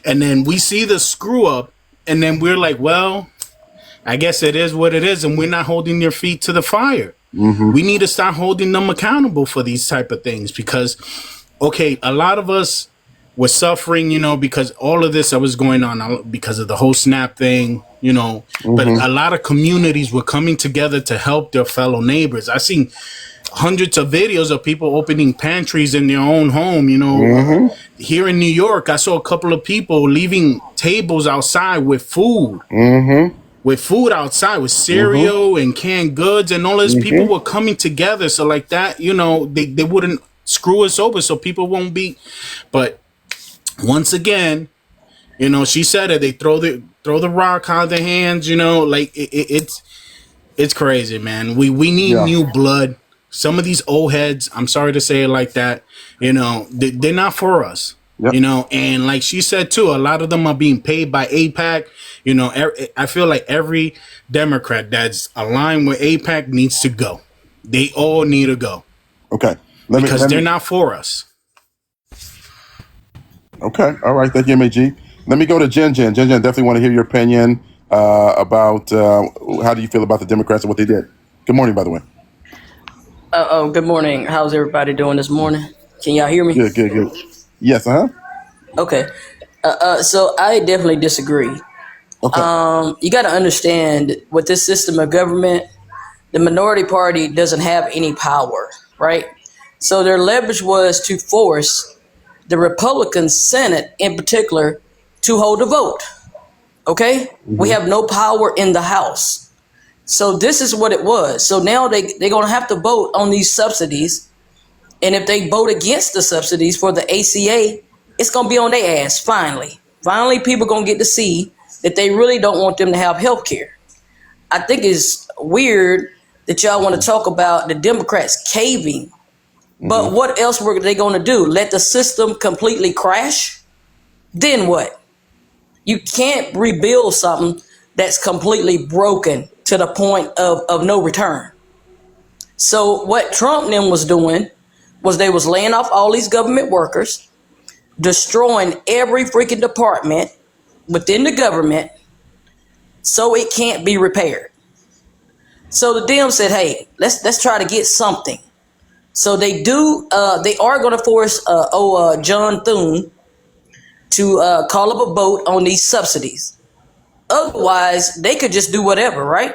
And then we see the screw up, and then we're like, well, I guess it is what it is, and we're not holding their feet to the fire. We need to start holding them accountable for these type of things because, okay, a lot of us were suffering, because all of this that was going on because of the whole SNAP thing, but a lot of communities were coming together to help their fellow neighbors. I seen hundreds of videos of people opening pantries in their own home. Here in New York, I saw a couple of people leaving tables outside with food. With food outside, with cereal and canned goods and all this, people were coming together. So like that, they wouldn't screw us over, so people won't be. But once again, she said it. They throw the rock out of their hands. Like it's crazy, man. We need new blood. Some of these old heads, I'm sorry to say it like that, they're not for us. Yep. And like she said too, a lot of them are being paid by AIPAC. I feel like every Democrat that's aligned with AIPAC needs to go. They all need to go. Okay. Because they're not for us. Okay. All right. Thank you, MAG. Let me go to Jen. Jen, definitely want to hear your opinion about how do you feel about the Democrats and what they did. Good morning, by the way. Good morning. How's everybody doing this morning? Can y'all hear me? Good. Yes, Okay. So I definitely disagree. Okay. You got to understand, with this system of government, the minority party doesn't have any power, right? So their leverage was to force the Republican Senate in particular to hold a vote. Okay? We have no power in the House. So this is what it was. So now they're going to have to vote on these subsidies. And if they vote against the subsidies for the ACA, it's going to be on their ass, finally. Finally, people going to get to see that they really don't want them to have health care. I think it's weird that y'all want to talk about the Democrats caving. But what else were they going to do? Let the system completely crash? Then what? You can't rebuild something that's completely broken to the point of no return. So what Trump then was doing was they was laying off all these government workers, destroying every freaking department within the government so it can't be repaired. So the Dems said, hey, let's try to get something. So they are going to force John Thune to call up a vote on these subsidies. Otherwise, they could just do whatever, right?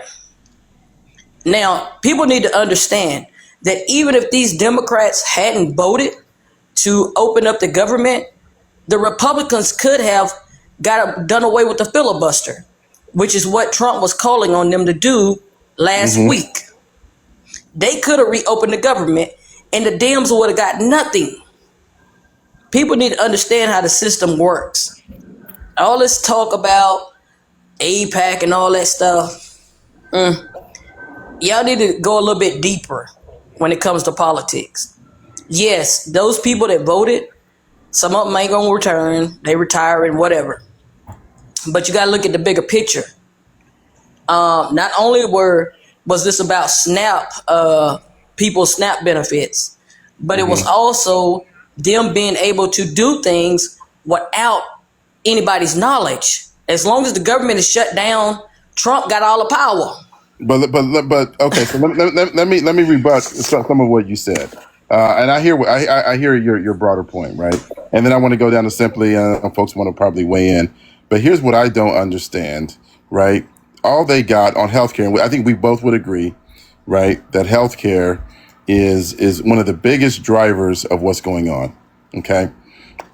Now, people need to understand that even if these Democrats hadn't voted to open up the government, the Republicans could have done away with the filibuster, which is what Trump was calling on them to do last week. They could have reopened the government and the Dems would have got nothing. People need to understand how the system works. All this talk about AIPAC and all that stuff, y'all need to go a little bit deeper when it comes to politics. Yes, those people that voted, some of them ain't going to return. They retire and whatever. But you got to look at the bigger picture. Not only was this about SNAP, people's SNAP benefits, but it was also them being able to do things without anybody's knowledge. As long as the government is shut down, Trump got all the power. But okay. So let me rebut some of what you said, and I hear your broader point, right? And then I want to go down to simply, folks want to probably weigh in. But here's what I don't understand, right? All they got on healthcare, and I think we both would agree, right, that healthcare is one of the biggest drivers of what's going on. Okay,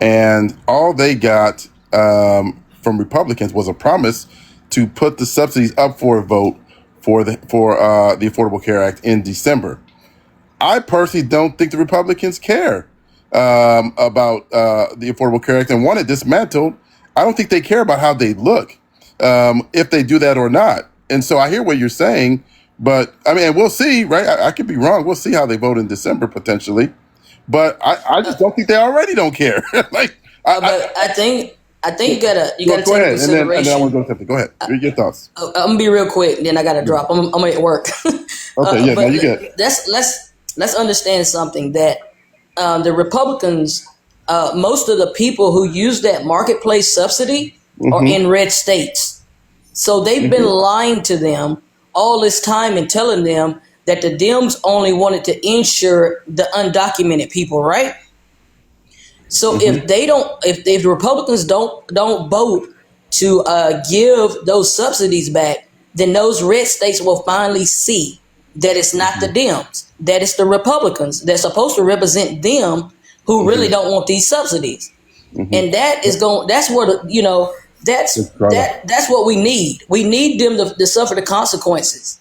and all they got from Republicans was a promise to put the subsidies up for a vote for the Affordable Care Act in December. I personally don't think the Republicans care about the Affordable Care Act and want it dismantled. I don't think they care about how they look if they do that or not. And so I hear what you're saying, but I mean, we'll see, right? I could be wrong. We'll see how they vote in December potentially, but I just don't think they already don't care. I think you gotta take go ahead, consideration. and then I want to go to something. Go ahead. Your thoughts. I'm gonna be real quick. Then I gotta drop. I'm at work. Okay. You get. Let's understand something that the Republicans most of the people who use that marketplace subsidy are in red states. So they've been lying to them all this time and telling them that the Dems only wanted to insure the undocumented people, right? So if they don't, if the Republicans don't vote to give those subsidies back, then those red states will finally see that it's not the Dems, that it's the Republicans that's supposed to represent them who really don't want these subsidies. And that is going. That's where that's what we need. We need them to suffer the consequences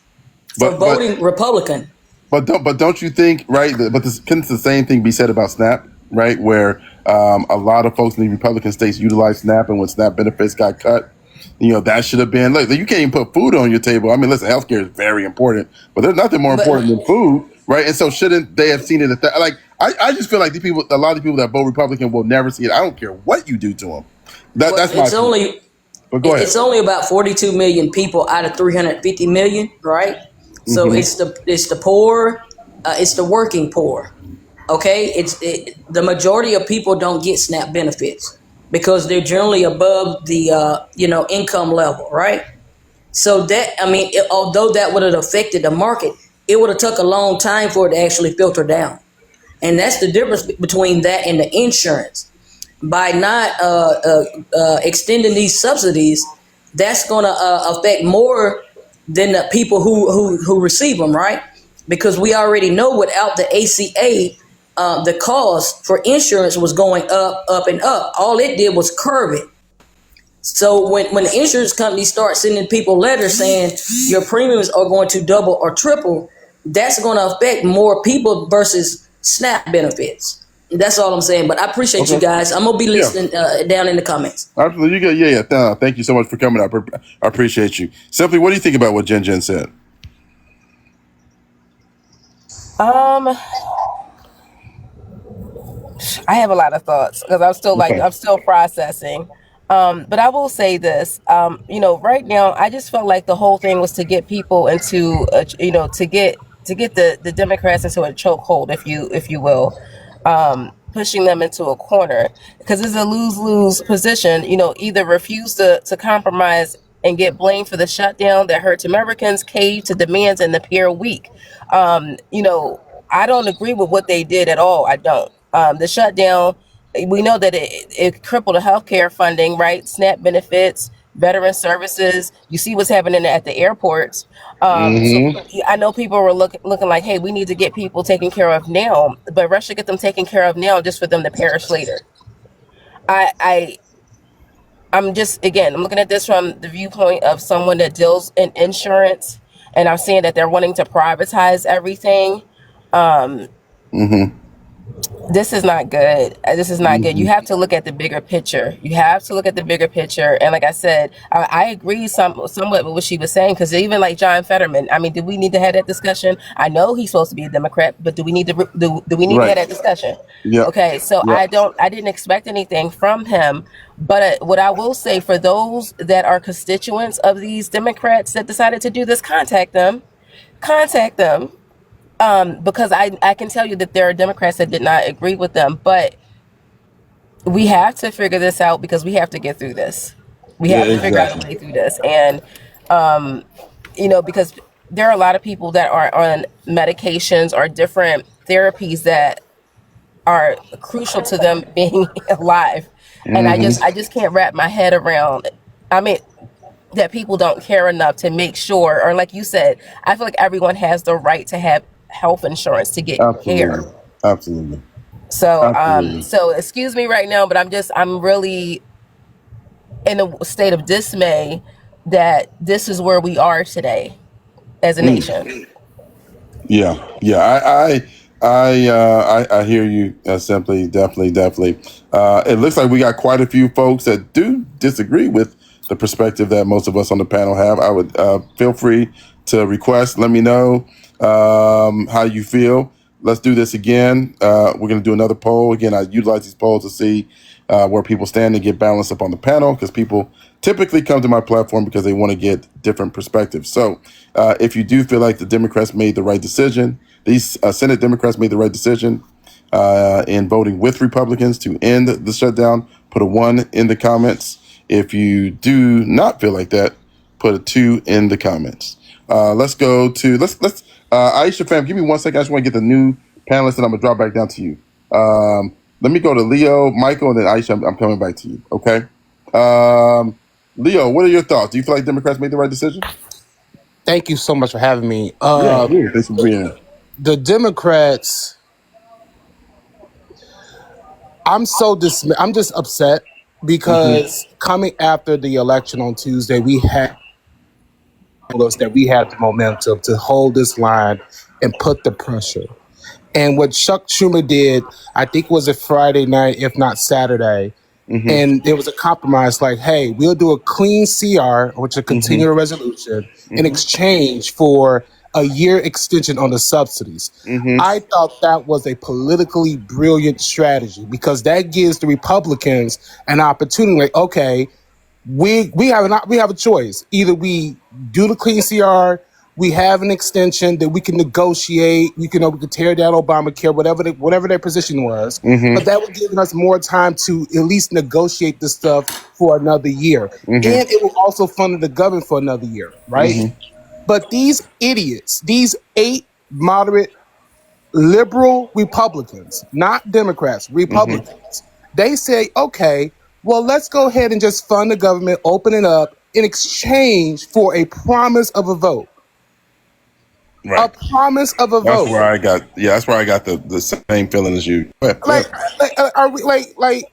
for voting Republican. But don't you think, right? But couldn't the same thing be said about SNAP, right? Where a lot of folks in the Republican states utilize SNAP, and when SNAP benefits got cut, that should have been. Look, you can't even put food on your table. I mean, listen, healthcare is very important, but there's nothing more important than food, right? And so, shouldn't they have seen it? I just feel like a lot of people that vote Republican will never see it. I don't care what you do to them. That's my. But go ahead. It's only about 42 million people out of 350 million, right? So it's the poor, it's the working poor. Okay, the majority of people don't get SNAP benefits because they're generally above the income level, right? So that, I mean, although that would have affected the market, it would have took a long time for it to actually filter down, and that's the difference between that and the insurance. By not extending these subsidies, that's going to affect more than the people who receive them, right? Because we already know without the ACA, the cost for insurance was going up, and up. All it did was curb it. So when the insurance companies start sending people letters saying your premiums are going to double or triple, that's going to affect more people versus SNAP benefits. That's all I'm saying. But I appreciate you guys. I'm gonna be listening down in the comments. Absolutely, Thank you so much for coming up. I appreciate you. Simply, what do you think about what Jen said? I have a lot of thoughts because I'm still processing. But I will say this, right now, I just felt like the whole thing was to get people into, to get the Democrats into a chokehold, if you will, pushing them into a corner because it's a lose-lose position. Either refuse to compromise and get blamed for the shutdown that hurts Americans, cave to demands, and appear weak. I don't agree with what they did at all. I don't. The shutdown, we know that it crippled the healthcare funding, right? SNAP benefits, veteran services. You see what's happening at the airports. So I know people were looking like, hey, we need to get people taken care of now, but rush to get them taken care of now just for them to perish later. I'm looking at this from the viewpoint of someone that deals in insurance, and I'm seeing that they're wanting to privatize everything. This is not good. This is not good. You have to look at the bigger picture. And like I said, I agree somewhat with what she was saying, because even like John Fetterman, I mean, do we need to have that discussion? I know he's supposed to be a Democrat, but do we need to to have that discussion? Yeah. Okay, so I didn't expect anything from him. But what I will say, for those that are constituents of these Democrats that decided to do this, contact them. Because I can tell you that there are Democrats that did not agree with them, but we have to figure this out because we have to get through this. We have to figure out a way through this. And, because there are a lot of people that are on medications or different therapies that are crucial to them being alive. And I just can't wrap my head around, that people don't care enough to make sure, or like you said, I feel like everyone has the right to have health insurance to get care. Absolutely. So excuse me right now, but I'm really in a state of dismay that this is where we are today as a nation. Yeah. I hear you. Simply, definitely. It looks like we got quite a few folks that do disagree with the perspective that most of us on the panel have. I would feel free to request. Let me know how you feel. Let's do this again. We're going to do another poll. Again, I utilize these polls to see where people stand and get balance up on the panel, because people typically come to my platform because they want to get different perspectives. So if you do feel like the Democrats made the right decision, these Senate Democrats made the right decision, in voting with Republicans to end the shutdown, put a 1 in the comments. If you do not feel like that, put a 2 in the comments. Let's go to Aisha fam. Give me 1 second. I just want to get the new panelists, and I'm gonna drop back down to you. Let me go to Leo, Michael, and then Aisha. I'm coming back to you. Okay. Leo, what are your thoughts? Do you feel like Democrats made the right decision? Thank you so much for having me. Yeah, thanks for being here. The Democrats, I'm just upset because coming after the election on Tuesday, we had us that we had the momentum to hold this line and put the pressure. And what Chuck Schumer did, I think was a Friday night, if not Saturday, and it was a compromise like, hey, we'll do a clean CR, which is a continuing resolution, in exchange for a year extension on the subsidies. I thought that was a politically brilliant strategy because that gives the Republicans an opportunity. Like, okay, we have a choice. Either we do the clean CR, we have an extension that we can negotiate. We can tear down Obamacare, whatever their position was. But that would give us more time to at least negotiate this stuff for another year, and it will also fund the government for another year, right? But these idiots, these 8 moderate liberal Republicans, not Democrats, Republicans, they say, okay, well, let's go ahead and just fund the government, open it up in exchange for a promise of a vote. Right. A promise of a vote. That's where I got the same feeling as you. Are we like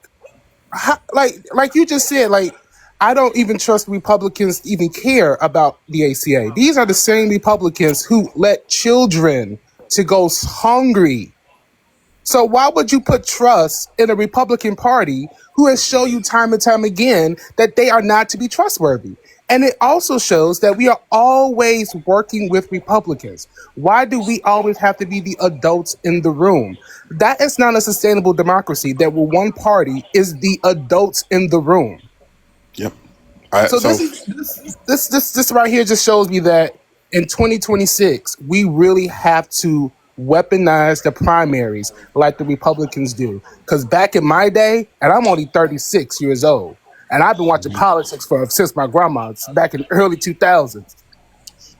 you just said, like, I don't even trust Republicans to even care about the ACA. These are the same Republicans who let children to go hungry. So why would you put trust in a Republican Party who has shown you time and time again that they are not to be trustworthy? And it also shows that we are always working with Republicans. Why do we always have to be the adults in the room? That is not a sustainable democracy, that one party is the adults in the room. Yep. This right here just shows me that in 2026, we really have to weaponize the primaries like the Republicans do. Because back in my day, and I'm only 36 years old, and I've been watching politics since my grandma's back in the early 2000s.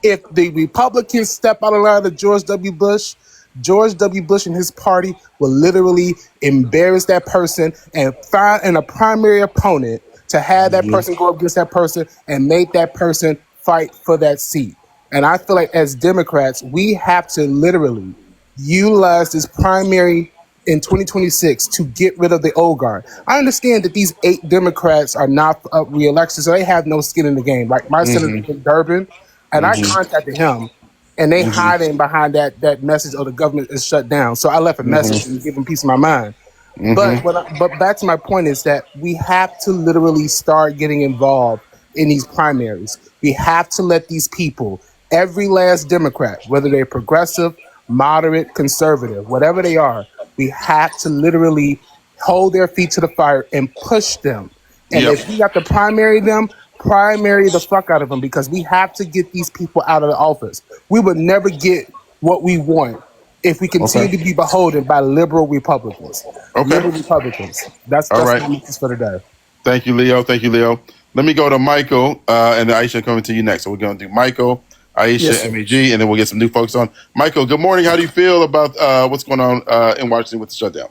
If the Republicans step out of line of George W. Bush and his party will literally embarrass that person and find a primary opponent to have that person go up against that person and make that person fight for that seat. And I feel like as Democrats, we have to literally utilize this primary in 2026 to get rid of the old guard. I understand that these 8 Democrats are not up re-election, so they have no skin in the game. Like my senator in Durban, and I contacted him, and they hiding behind that message, oh, the government is shut down. So I left a message and give them peace of my mind. But back to my point is that we have to literally start getting involved in these primaries. We have to let these people, every last Democrat, whether they're progressive, moderate, conservative, whatever they are, we have to literally hold their feet to the fire and push them. And if we have to primary the fuck out of them, because we have to get these people out of the office. We would never get what we want if we continue to be beholden by liberal Republicans. Liberal Republicans. That's my message for today. Thank you, Leo. Let me go to Michael, and Aisha coming to you next. So we're going to do Michael, Aisha, MEG, and then we'll get some new folks on. Michael, good morning. How do you feel about what's going on in Washington with the shutdown?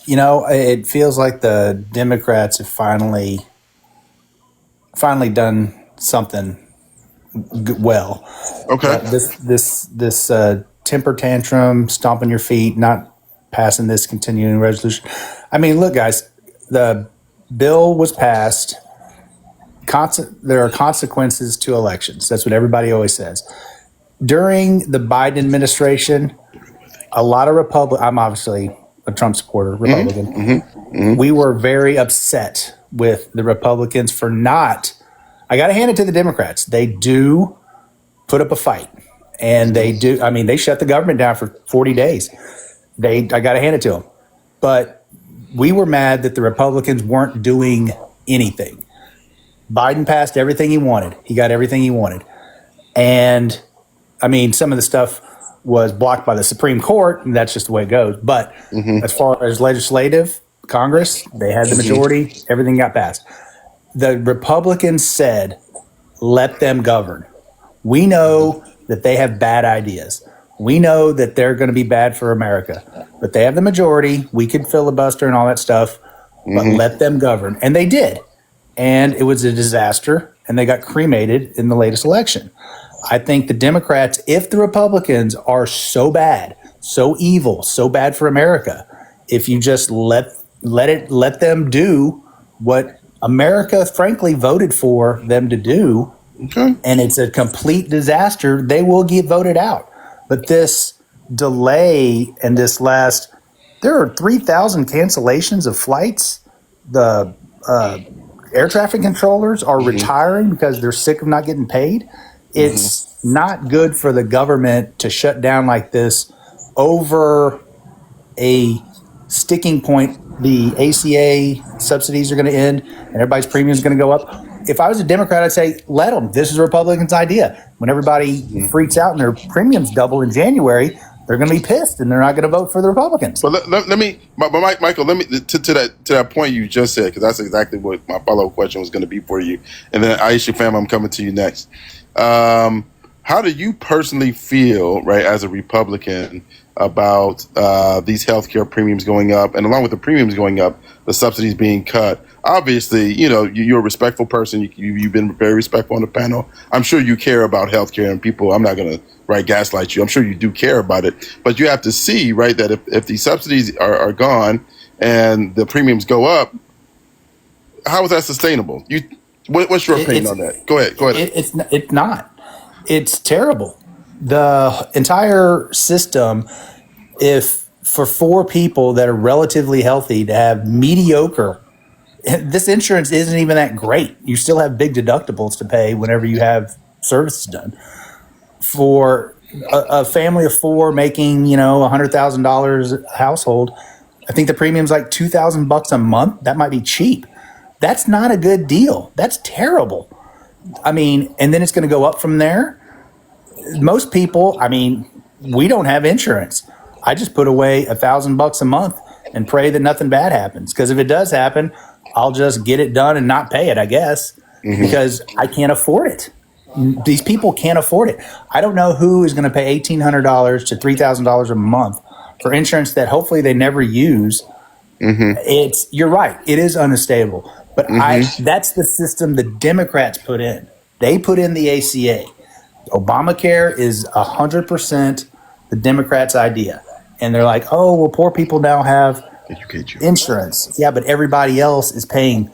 You know, it feels like the Democrats have finally done something well. Okay. This temper tantrum, stomping your feet, not passing this continuing resolution. I mean, look, guys, the bill was passed. There are consequences to elections. That's what everybody always says. During the Biden administration, a lot of I'm obviously a Trump supporter, Republican. We were very upset with the Republicans for not. I got to hand it to the Democrats. They do put up a fight, and they do. I mean, they shut the government down for 40 days. I got to hand it to them. But we were mad that the Republicans weren't doing anything. Biden passed everything he wanted. He got everything he wanted. And I mean, some of the stuff was blocked by the Supreme Court, and that's just the way it goes. But as far as legislative, Congress, they had the majority, everything got passed. The Republicans said, let them govern. We know that they have bad ideas. We know that they're going to be bad for America, but they have the majority. We could filibuster and all that stuff, but let them govern. And they did. And it was a disaster, and they got cremated in the latest election. I think the Democrats, if the Republicans are so bad, so evil, so bad for America, if you just let them do what America, frankly, voted for them to do, and it's a complete disaster, they will get voted out. But this delay and there are 3,000 cancellations of flights. The air traffic controllers are retiring because they're sick of not getting paid. It's not good for the government to shut down like this over a sticking point. The ACA subsidies are going to end and everybody's premium is going to go up. If I was a Democrat, I'd say, let them. This is a Republican's idea. When everybody freaks out and their premiums double in January, they're going to be pissed and they're not going to vote for the Republicans. But Michael, let me to that point you just said, because that's exactly what my follow-up question was going to be for you. And then Aisha, fam, I'm coming to you next. How do you personally feel, right, as a Republican, about these healthcare premiums going up, and along with the premiums going up, the subsidies being cut? Obviously, you're a respectful person. You've been very respectful on the panel. I'm sure you care about healthcare and people. I'm not going to gaslight you. I'm sure you do care about it. But you have to see, right, that if the subsidies are gone and the premiums go up, how is that sustainable? What's your opinion on that? Go ahead. It's not. It's terrible. The entire system, if for 4 people that are relatively healthy to have mediocre, this insurance isn't even that great. You still have big deductibles to pay whenever you have services done. For a family of 4 making, $100,000 a household, I think the premium's like $2,000 a month. That might be cheap. That's not a good deal. That's terrible. I mean, and then it's going to go up from there. Most people, we don't have insurance. I just put away $1,000 a month and pray that nothing bad happens. Because if it does happen, I'll just get it done and not pay it, I guess, because I can't afford it. These people can't afford it. I don't know who is going to pay $1,800 to $3,000 a month for insurance that hopefully they never use. You're right. It is unstable. But that's the system the Democrats put in. They put in the ACA. Obamacare is 100% the Democrats' idea. And they're like, oh, well, poor people now have insurance. Yeah, but everybody else is paying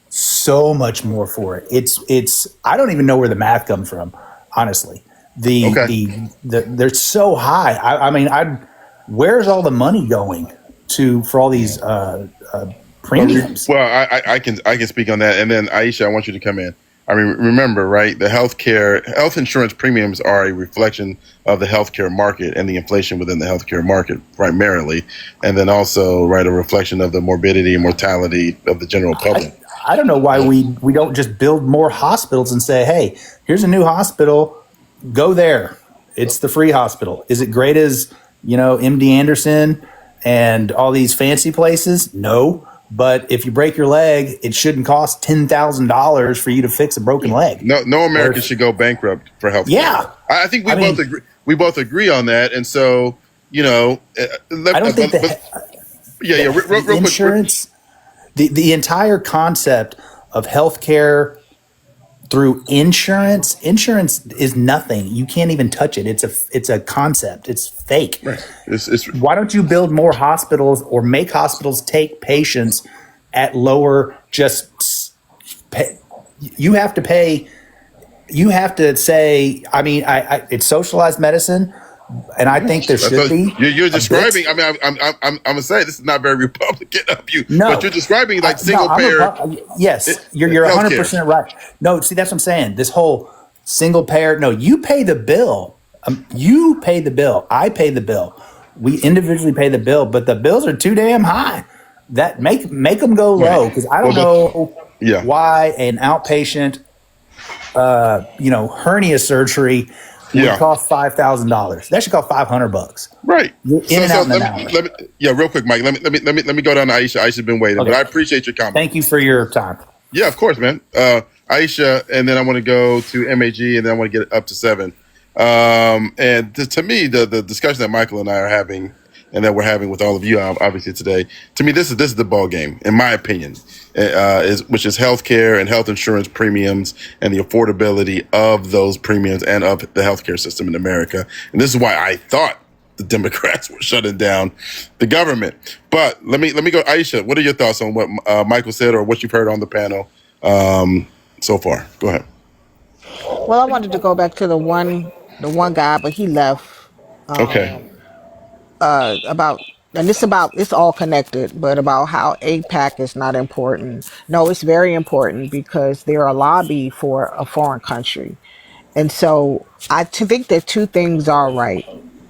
so much more for it. It's I don't even know where the math comes from, honestly. They're so high. Where's all the money going for all these premiums? Well, I can speak on that, and then Aisha, I want you to come in. Remember, right? The health insurance premiums are a reflection of the healthcare market and the inflation within the healthcare market primarily, and then also, right, a reflection of the morbidity and mortality of the general public. I don't know why we don't just build more hospitals and say, hey, here's a new hospital, go there. It's the free hospital. Is it great as, MD Anderson and all these fancy places? No. But if you break your leg, it shouldn't cost $10,000 for you to fix a broken leg. No American should go bankrupt for health care. Yeah. I think we both agree on that. And so, I don't think real insurance, quick. The entire concept of healthcare through insurance is nothing. You can't even touch it. It's a concept. It's fake. Right. Why don't you build more hospitals or make hospitals take patients at lower you have to pay. You have to say, it's socialized medicine. And I think there should be. You're describing. I'm gonna say this is not very Republican of you. No, but you're describing like single payer. Yes, you're 100% right. No, see, that's what I'm saying. This whole single payer. No, you pay the bill. You pay the bill. I pay the bill. We individually pay the bill, but the bills are too damn high. That make them go low, because I don't know why an outpatient, hernia surgery would Yeah. cost $5,000. That should cost $500. Right. You're in and So out in an let me, hour. let me, yeah, real quick, Mike. Let me go down to Aisha. Aisha's been waiting, but Okay. I appreciate your comment. Thank you for your time. Yeah, of course, man. Aisha, and then I want to go to MAG, and then I want to get up to 7. And to me, the discussion that Michael and I are having, and that we're having with all of you, obviously today, to me, this is the ball game, in my opinion, which is healthcare and health insurance premiums and the affordability of those premiums and of the healthcare system in America. And this is why I thought the Democrats were shutting down the government. But let me go, Aisha. What are your thoughts on what Michael said or what you've heard on the panel so far? Go ahead. Well, I wanted to go back to the one guy, but he left. Okay. About and it's all connected, but about how APAC is not important. No, it's very important because they're a lobby for a foreign country, and so think that two things are right.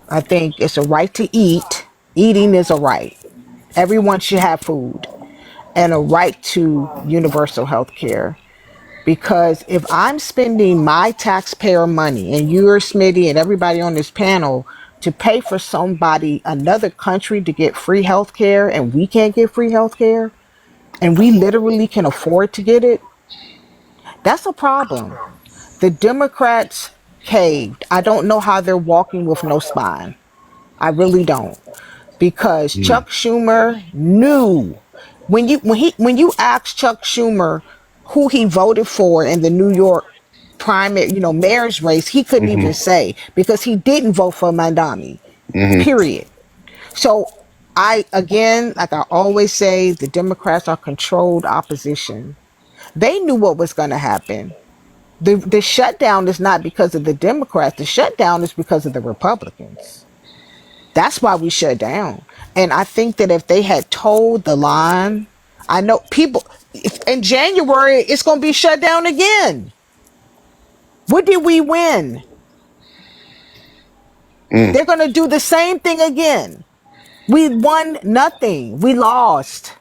I think it's a right to eat. Eating is a right. Everyone should have food and a right to universal health care. Because if I'm spending my taxpayer money and you're Smitty and everybody on this panel to pay for somebody, another country to get free health care and we can't get free health care and we literally can afford to get it, that's a problem. The Democrats caved. I don't know how they're walking with no spine. I really don't. Because Chuck Schumer knew when you asked Chuck Schumer who he voted for in the New York primary, mayor's race, he couldn't even say because he didn't vote for Mandami. Period. So again, like I always say, the Democrats are controlled opposition. They knew what was going to happen. The shutdown is not because of the Democrats. The shutdown is because of the Republicans. That's why we shut down. And I think that if they had told the line, I know people in January, it's going to be shut down again. What did we win? They're going to do the same thing again. We won nothing. We lost.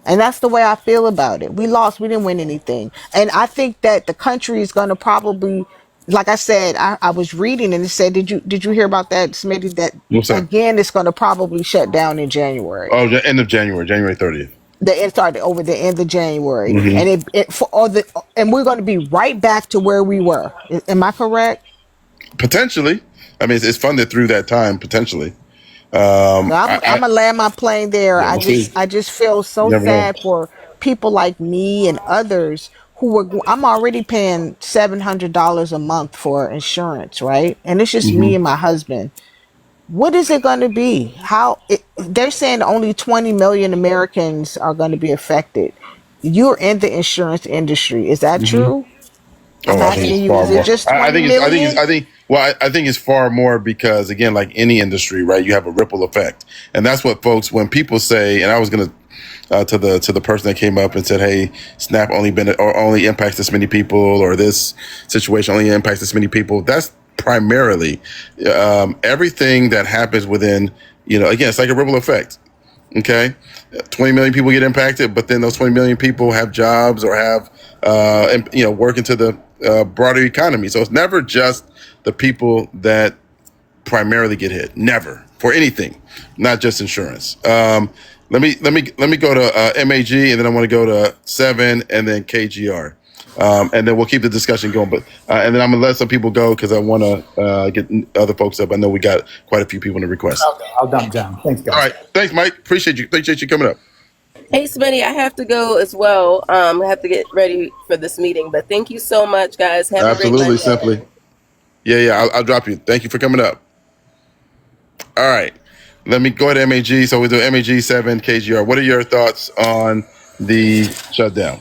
And that's the way I feel about it. We lost. We didn't win anything. And I think that the country is going to probably, like I said, I was reading and it said, did you hear about that, Smitty? That What's that? again, it's going to probably shut down in January. Oh, the end of January, January 30th. It started over the end of January, and and we're going to be right back to where we were. Am I correct? Potentially. I mean, it's funded through that time, potentially. I'm gonna land my plane there. Yeah, we'll see. I just feel so You never know. sad for people like me and others who were. I'm already paying $700 a month for insurance, right? And it's just me and my husband. What is it going to be? They're saying only 20 million Americans are going to be affected. You're in the insurance industry. Is that true? I'm I think asking it's you, far is more. it just I 20 think million? I think it's far more because again, like any industry, right? You have a ripple effect, and that's what folks. When people say, and I was gonna to the person that came up and said, "Hey, SNAP only impacts this many people, or this situation only impacts this many people." That's primarily everything that happens within. Again, it's like a ripple effect. Okay, 20 million people get impacted, but then those 20 million people have jobs or have work into the broader economy. So it's never just the people that primarily get hit. Never for anything, not just insurance. Let me go to MAG, and then I want to go to 7, and then KGR, and then we'll keep the discussion going. But and then I'm gonna let some people go because I want to get other folks up. I know we got quite a few people in the request. I'll dump down. Thanks, guys. All right, thanks, Mike. Appreciate you coming up. Hey, Smitty, I have to go as well. I have to get ready for this meeting, but thank you so much, guys. Have a great Absolutely, Monday. simply. Yeah. I'll drop you. Thank you for coming up. All right. Let me go to MAG. So we do MAG 7, KGR. What are your thoughts on the shutdown?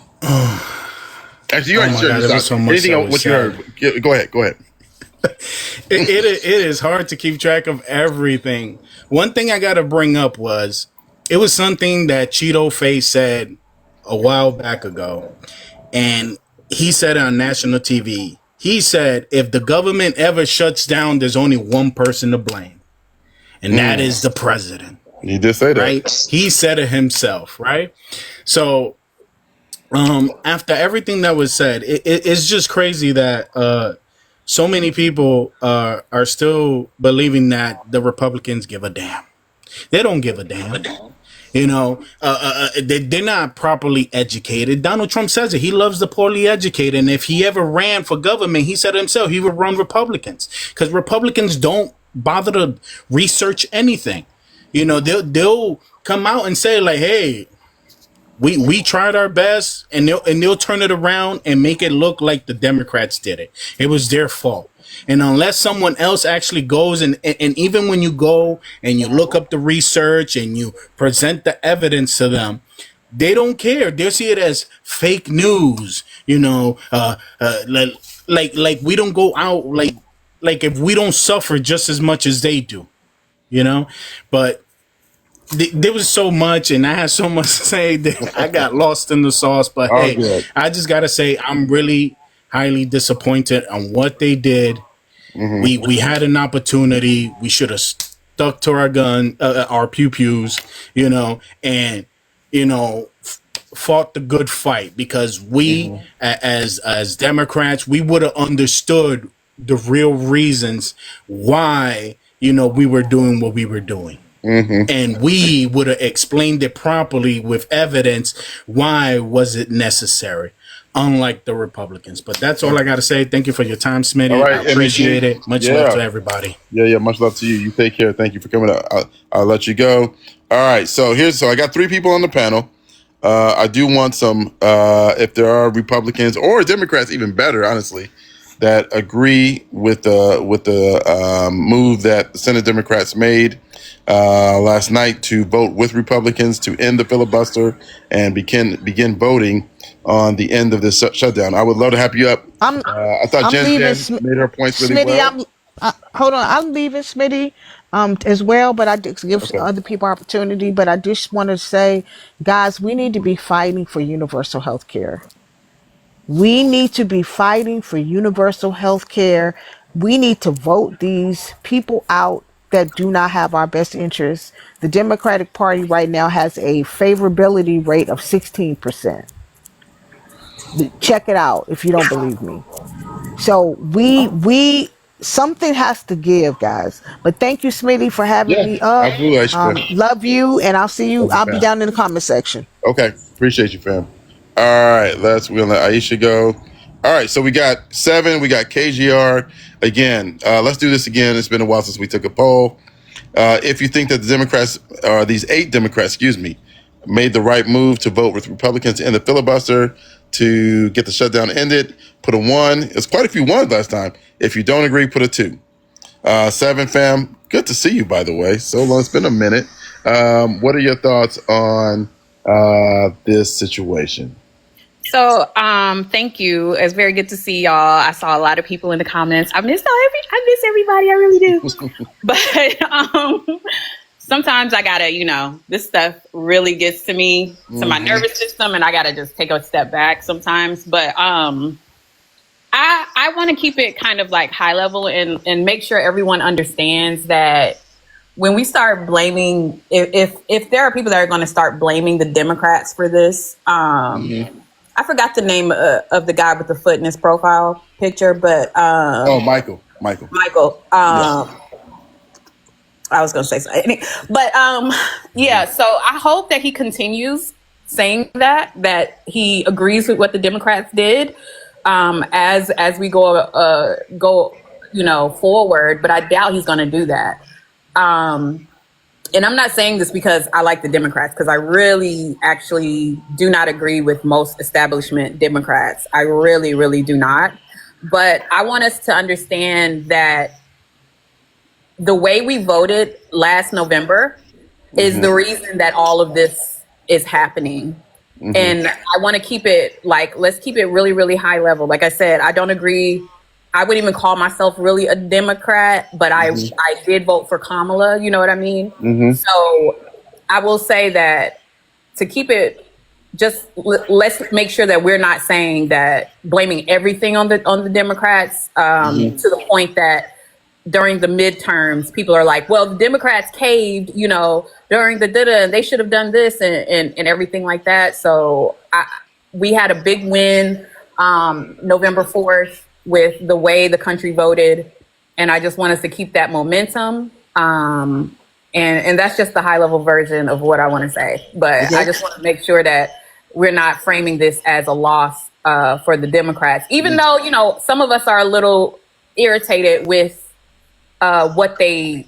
Actually, you already shared your thoughts. Anything else what you heard? Go ahead. It is hard to keep track of everything. One thing I got to bring up was it was something that Cheeto Face said a while back ago, and he said it on national TV. He said, if the government ever shuts down, there's only one person to blame, and that is the president. He did say that. Right? He said it himself, right? So after everything that was said, it's just crazy that so many people are still believing that the Republicans give a damn. They don't give a damn. You know, they're not properly educated. Donald Trump says it. He loves the poorly educated. And if he ever ran for government, he said himself, he would run Republicans, because Republicans don't bother to research anything. You know, they'll come out and say like, hey, we tried our best, and they'll turn it around and make it look like the Democrats did it. It was their fault. And unless someone else actually goes and even when you go and you look up the research and you present the evidence to them, they don't care. They see it as fake news. You know, like we don't go out like if we don't suffer just as much as they do. You know, but there was so much, and I had so much to say that I got lost in the sauce. But All hey, good. I just gotta say I'm really highly disappointed on what they did. We had an opportunity. We should have stuck to our gun, our pew-pews, you know, and you know, fought the good fight, because we as Democrats, we would have understood the real reasons why, you know, we were doing what we were doing. And we would have explained it properly with evidence. Why was it necessary? Unlike the Republicans. But that's all I got to say. Thank you for your time, Smitty. All right, I appreciate it. Much love to everybody. Yeah. Much love to you. You take care. Thank you for coming up. I'll let you go. All right. So I got 3 people on the panel. I do want some, if there are Republicans or Democrats, even better, honestly, that agree with the move that the Senate Democrats made last night to vote with Republicans to end the filibuster and begin voting on the end of this shutdown. I would love to have you up. I thought Jen made her points really Smitty, well. hold on. I'm leaving Smitty as well, but I just give other people opportunity. But I just want to say, guys, we need to be fighting for universal health care. We need to be fighting for universal health care. We need to vote these people out that do not have our best interests. The Democratic Party right now has a favorability rate of 16%. Check it out if you don't believe me. So we something has to give, guys. But thank you, Smitty, for having me up. Absolutely. Love you, and I'll see you. I'll be down in the comment section. Okay, appreciate you, fam. All right, we'll let Aisha go. All right, so we got 7. We got KGR again. Let's do this again. It's been a while since we took a poll. If you think that the Democrats, or these 8 Democrats, made the right move to vote with Republicans to end the filibuster to get the shutdown ended, put a 1. It's quite a few 1s last time. If you don't agree, put a 2. 7, fam. Good to see you, by the way. So long. It's been a minute. What are your thoughts on this situation? So, thank you. It's very good to see y'all. I saw a lot of people in the comments. I miss everybody. I really do. But sometimes I gotta, this stuff really gets to me, to my nervous system, and I gotta just take a step back sometimes. But I want to keep it kind of like high level and make sure everyone understands that when we start blaming, if there are people that are going to start blaming the Democrats for this, I forgot the name of the guy with the foot in his profile picture, but Michael. I was going to say something, but yeah. So I hope that he continues saying that he agrees with what the Democrats did as we go forward. But I doubt he's going to do that. And I'm not saying this because I like the Democrats, because I really actually do not agree with most establishment Democrats. I really, really do not. But I want us to understand that the way we voted last November is the reason that all of this is happening. And I want to keep it let's keep it really, really high level. Like I said, I don't agree. I wouldn't even call myself really a Democrat, but I did vote for Kamala. You know what I mean? So I will say that to keep it, just let's make sure that we're not saying that, blaming everything on the Democrats to the point that during the midterms, people are like, well, the Democrats caved, during the and they should have done this and everything like that. So we had a big win November 4th. with the way the country voted, and I just want us to keep that momentum. And that's just the high level version of what I want to say. But I just want to make sure that we're not framing this as a loss for the Democrats, even though, you know, some of us are a little irritated with what they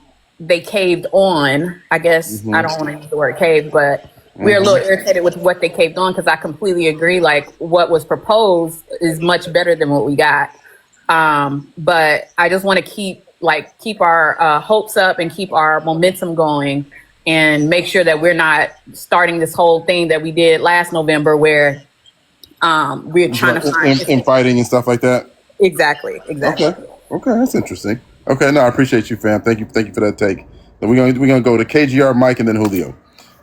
caved on. I guess I don't want to use the word cave, but we're a little irritated with what they caved on, because I completely agree. Like, what was proposed is much better than what we got. But I just want to keep our hopes up and keep our momentum going, and make sure that we're not starting this whole thing that we did last November, where we're trying to find in fighting and stuff like that. Exactly. Okay, that's interesting. Okay, no, I appreciate you, fam. Thank you for that take. Then we're gonna go to KGR, Mike, and then Julio.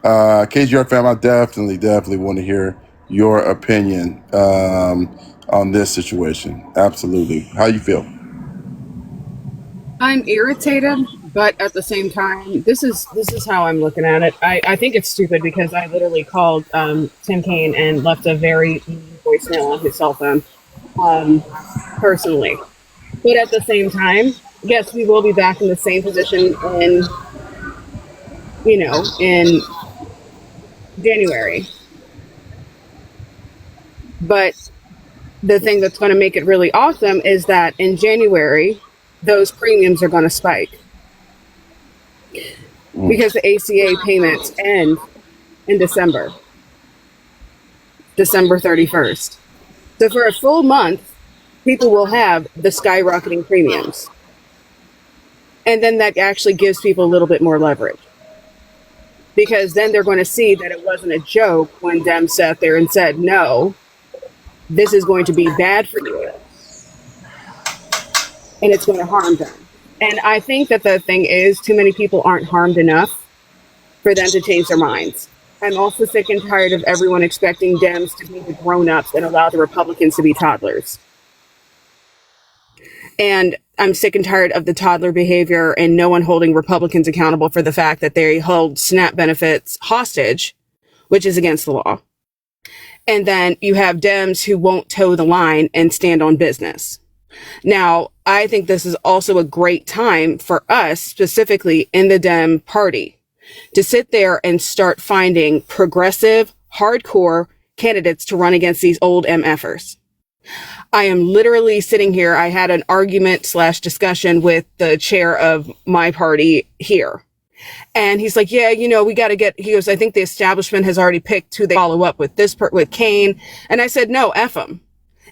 KGR, fam, I definitely want to hear your opinion on this situation. Absolutely, how you feel? I'm irritated, but at the same time, this is how I'm looking at it. I think it's stupid because I literally called Tim Kaine and left a very mean voicemail on his cell phone, personally. But at the same time, yes, we will be back in the same position in January. But the thing that's going to make it really awesome is that in January, those premiums are going to spike because the ACA payments end in December 31st. So for a full month, people will have the skyrocketing premiums. And then that actually gives people a little bit more leverage, because then they're going to see that it wasn't a joke when Dem sat there and said, no, this is going to be bad for you, and it's going to harm them. And I think that the thing is, too many people aren't harmed enough for them to change their minds. I'm also sick and tired of everyone expecting Dems to be the grown-ups and allow the Republicans to be toddlers. And I'm sick and tired of the toddler behavior and no one holding Republicans accountable for the fact that they hold SNAP benefits hostage, which is against the law. And then you have Dems who won't toe the line and stand on business. Now, I think this is also a great time for us, specifically in the Dem party, to sit there and start finding progressive, hardcore candidates to run against these old MFers. I am literally sitting here. I had an argument/discussion with the chair of my party here. And he's like, yeah, we got to he goes, I think the establishment has already picked who they follow up with with Kaine. And I said, no, F them.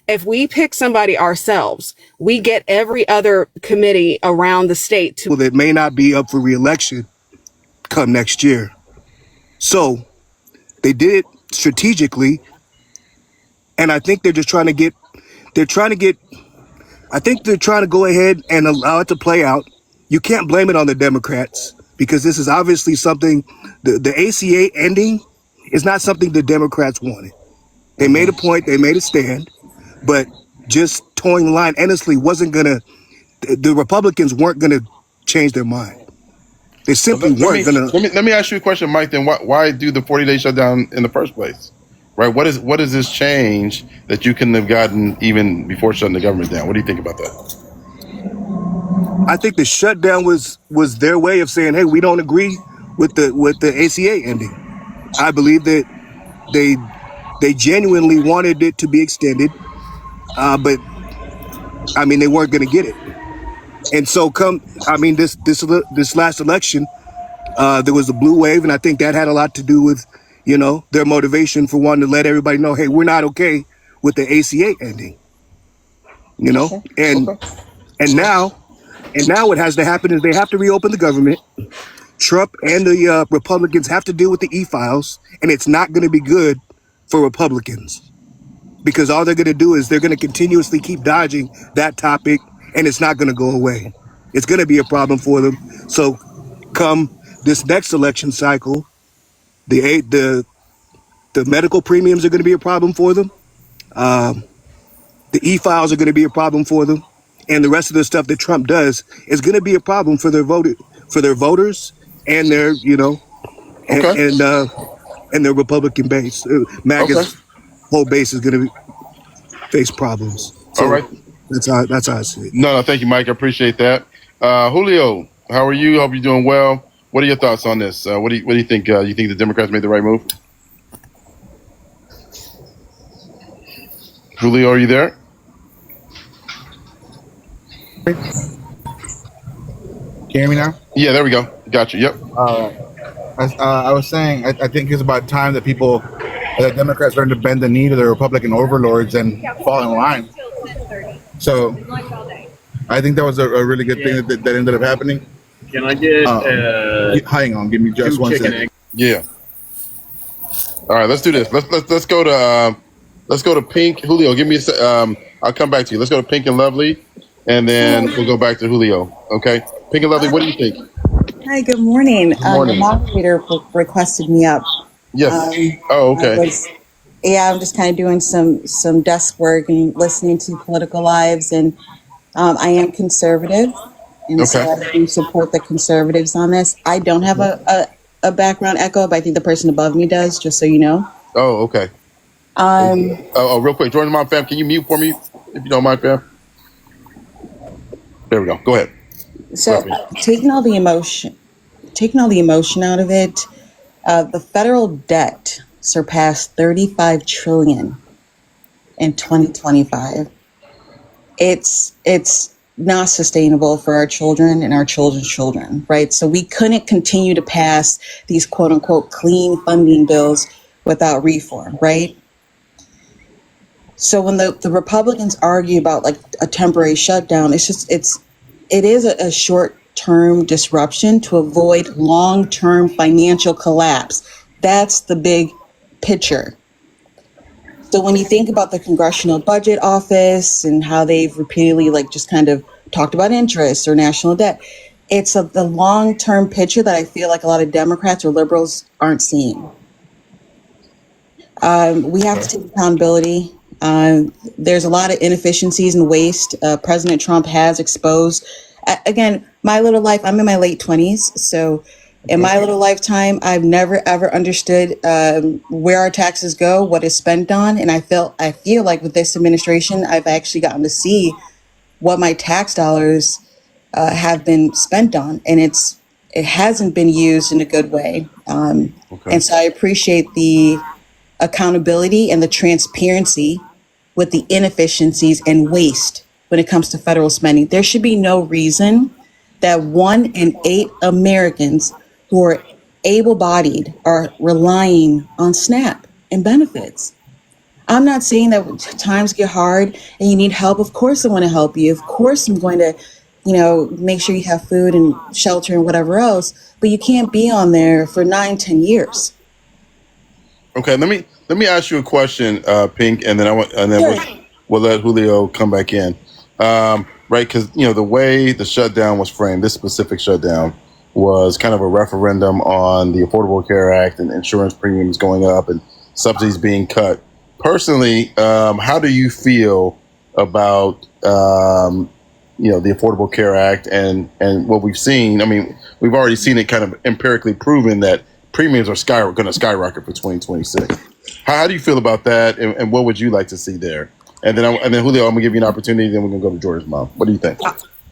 If we pick somebody ourselves, we get every other committee around the state to. That may not be up for reelection come next year. So they did it strategically. And I think they're just trying to go ahead and allow it to play out. You can't blame it on the Democrats, because this is obviously something, the ACA ending is not something the Democrats wanted. They made a point, they made a stand, but just towing the line endlessly the Republicans weren't going to change their mind. They simply weren't going to. Let me ask you a question, Mike, then why do the 40-day shutdown in the first place? Right? What is this change that you couldn't have gotten even before shutting the government down? What do you think about that? I think the shutdown was their way of saying, hey, we don't agree with the ACA ending. I believe that they genuinely wanted it to be extended, but I mean, they weren't going to get it. And so this last election, there was a blue wave, and I think that had a lot to do with, their motivation for wanting to let everybody know, hey, we're not okay with the ACA ending. And now what has to happen is they have to reopen the government. Trump and the Republicans have to deal with the e-files, and it's not going to be good for Republicans, because all they're going to do is they're going to continuously keep dodging that topic, and it's not going to go away. It's going to be a problem for them. So come this next election cycle, the medical premiums are going to be a problem for them. The e-files are going to be a problem for them. And the rest of the stuff that Trump does is going to be a problem for their voters and their, and their Republican base. MAGA's whole base is going to face problems. So all right. That's how I see it. No, thank you, Mike. I appreciate that. Julio, how are you? Hope you're doing well. What are your thoughts on this? What do you think? You think the Democrats made the right move? Julio, are you there? Can you hear me now? Yeah, there we go. Got you. Yep. I was saying, I think it's about time that the Democrats learn to bend the knee to the Republican overlords and fall in line. So I think that was a really good thing that ended up happening. Can I get hang on, give me just 1 second. Yeah. All right, let's do this. Let's go to Pink. Julio, give me I'll come back to you. Let's go to Pink and Lovely, and then we'll go back to Julio. Okay, Pink and Lovely, what do you think? Hi, good morning. Good morning. The moderator requested me up. Yes. Oh, okay. I'm just kind of doing some desk work and listening to Political Lives, and I am conservative, and so I do support the conservatives on this. I don't have a background echo, but I think the person above me does, just so you know. Oh, okay. Real quick, Jordan, Mom, fam, can you mute for me if you don't mind, fam? There we go. Go ahead. So, taking all the emotion out of it, the federal debt surpassed $35 trillion in 2025. It's not sustainable for our children and our children's children, right? So we couldn't continue to pass these quote unquote clean funding bills without reform, right? So when the Republicans argue about like a temporary shutdown, it is a short-term disruption to avoid long-term financial collapse. That's the big picture. So when you think about the Congressional Budget Office and how they've repeatedly just kind of talked about interest or national debt, it's the long-term picture that I feel like a lot of Democrats or liberals aren't seeing. We have to take accountability. There's a lot of inefficiencies and waste President Trump has exposed. Again, my little life, I'm in my late 20s. So in my little lifetime, I've never, ever understood where our taxes go, what is spent on. And I feel like with this administration, I've actually gotten to see what my tax dollars have been spent on. And it hasn't been used in a good way. And so I appreciate the accountability and the transparency with the inefficiencies and waste when it comes to federal spending. There should be no reason that 1 in 8 Americans who are able-bodied are relying on SNAP and benefits. I'm not saying that times get hard and you need help. Of course I want to help you. Of course I'm going to, make sure you have food and shelter and whatever else, but you can't be on there for 9-10 years. Okay, let me ask you a question, Pink, and then Sure. we'll let Julio come back in, right? Because the way the shutdown was framed, this specific shutdown was kind of a referendum on the Affordable Care Act and insurance premiums going up and subsidies being cut. Personally, how do you feel about the Affordable Care Act and what we've seen? I mean, we've already seen it kind of empirically proven that premiums are going to skyrocket for 2026. How do you feel about that, and what would you like to see there? And then Julio, I'm gonna give you an opportunity. Then we're gonna go to George's mom. What do you think?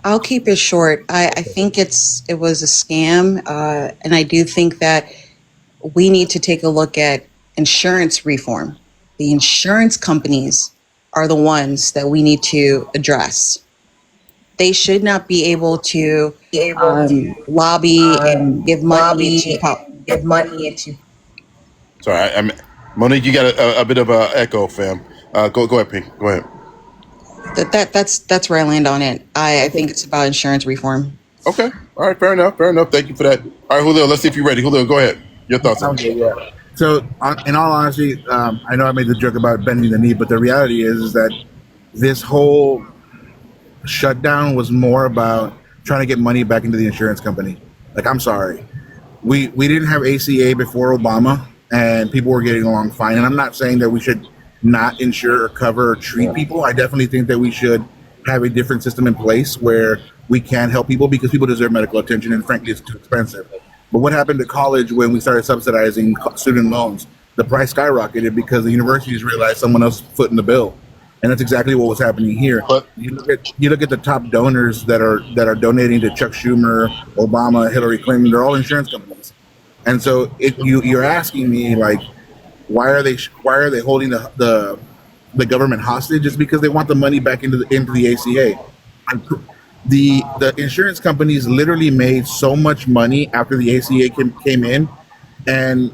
I'll keep it short. I think it was a scam, and I do think that we need to take a look at insurance reform. The insurance companies are the ones that we need to address. They should not be able to lobby and give money into. Sorry, Monique, you got a bit of a echo, fam. Go ahead, Pink. Go ahead. That's where I land on it. I think it's about insurance reform. Okay. All right. Fair enough. Thank you for that. All right, Julio. Let's see if you're ready. Julio, go ahead. Your thoughts on it. Yeah. So, in all honesty, I know I made the joke about bending the knee, but the reality is that this whole shutdown was more about trying to get money back into the insurance company. I'm sorry. We didn't have ACA before Obama, and people were getting along fine. And I'm not saying that we should not insure or cover or treat people. I definitely think that we should have a different system in place where we can help people because people deserve medical attention, and frankly, it's too expensive. But what happened to college when we started subsidizing student loans? The price skyrocketed because the universities realized someone else footing the bill. and that's exactly what was happening here. But You look at the top donors that are donating to Chuck Schumer, Obama, Hillary Clinton. They're all insurance companies, and so you're asking me like, why are they holding the government hostage? Is because they want the money back into the ACA. The insurance companies literally made so much money after the ACA came in, and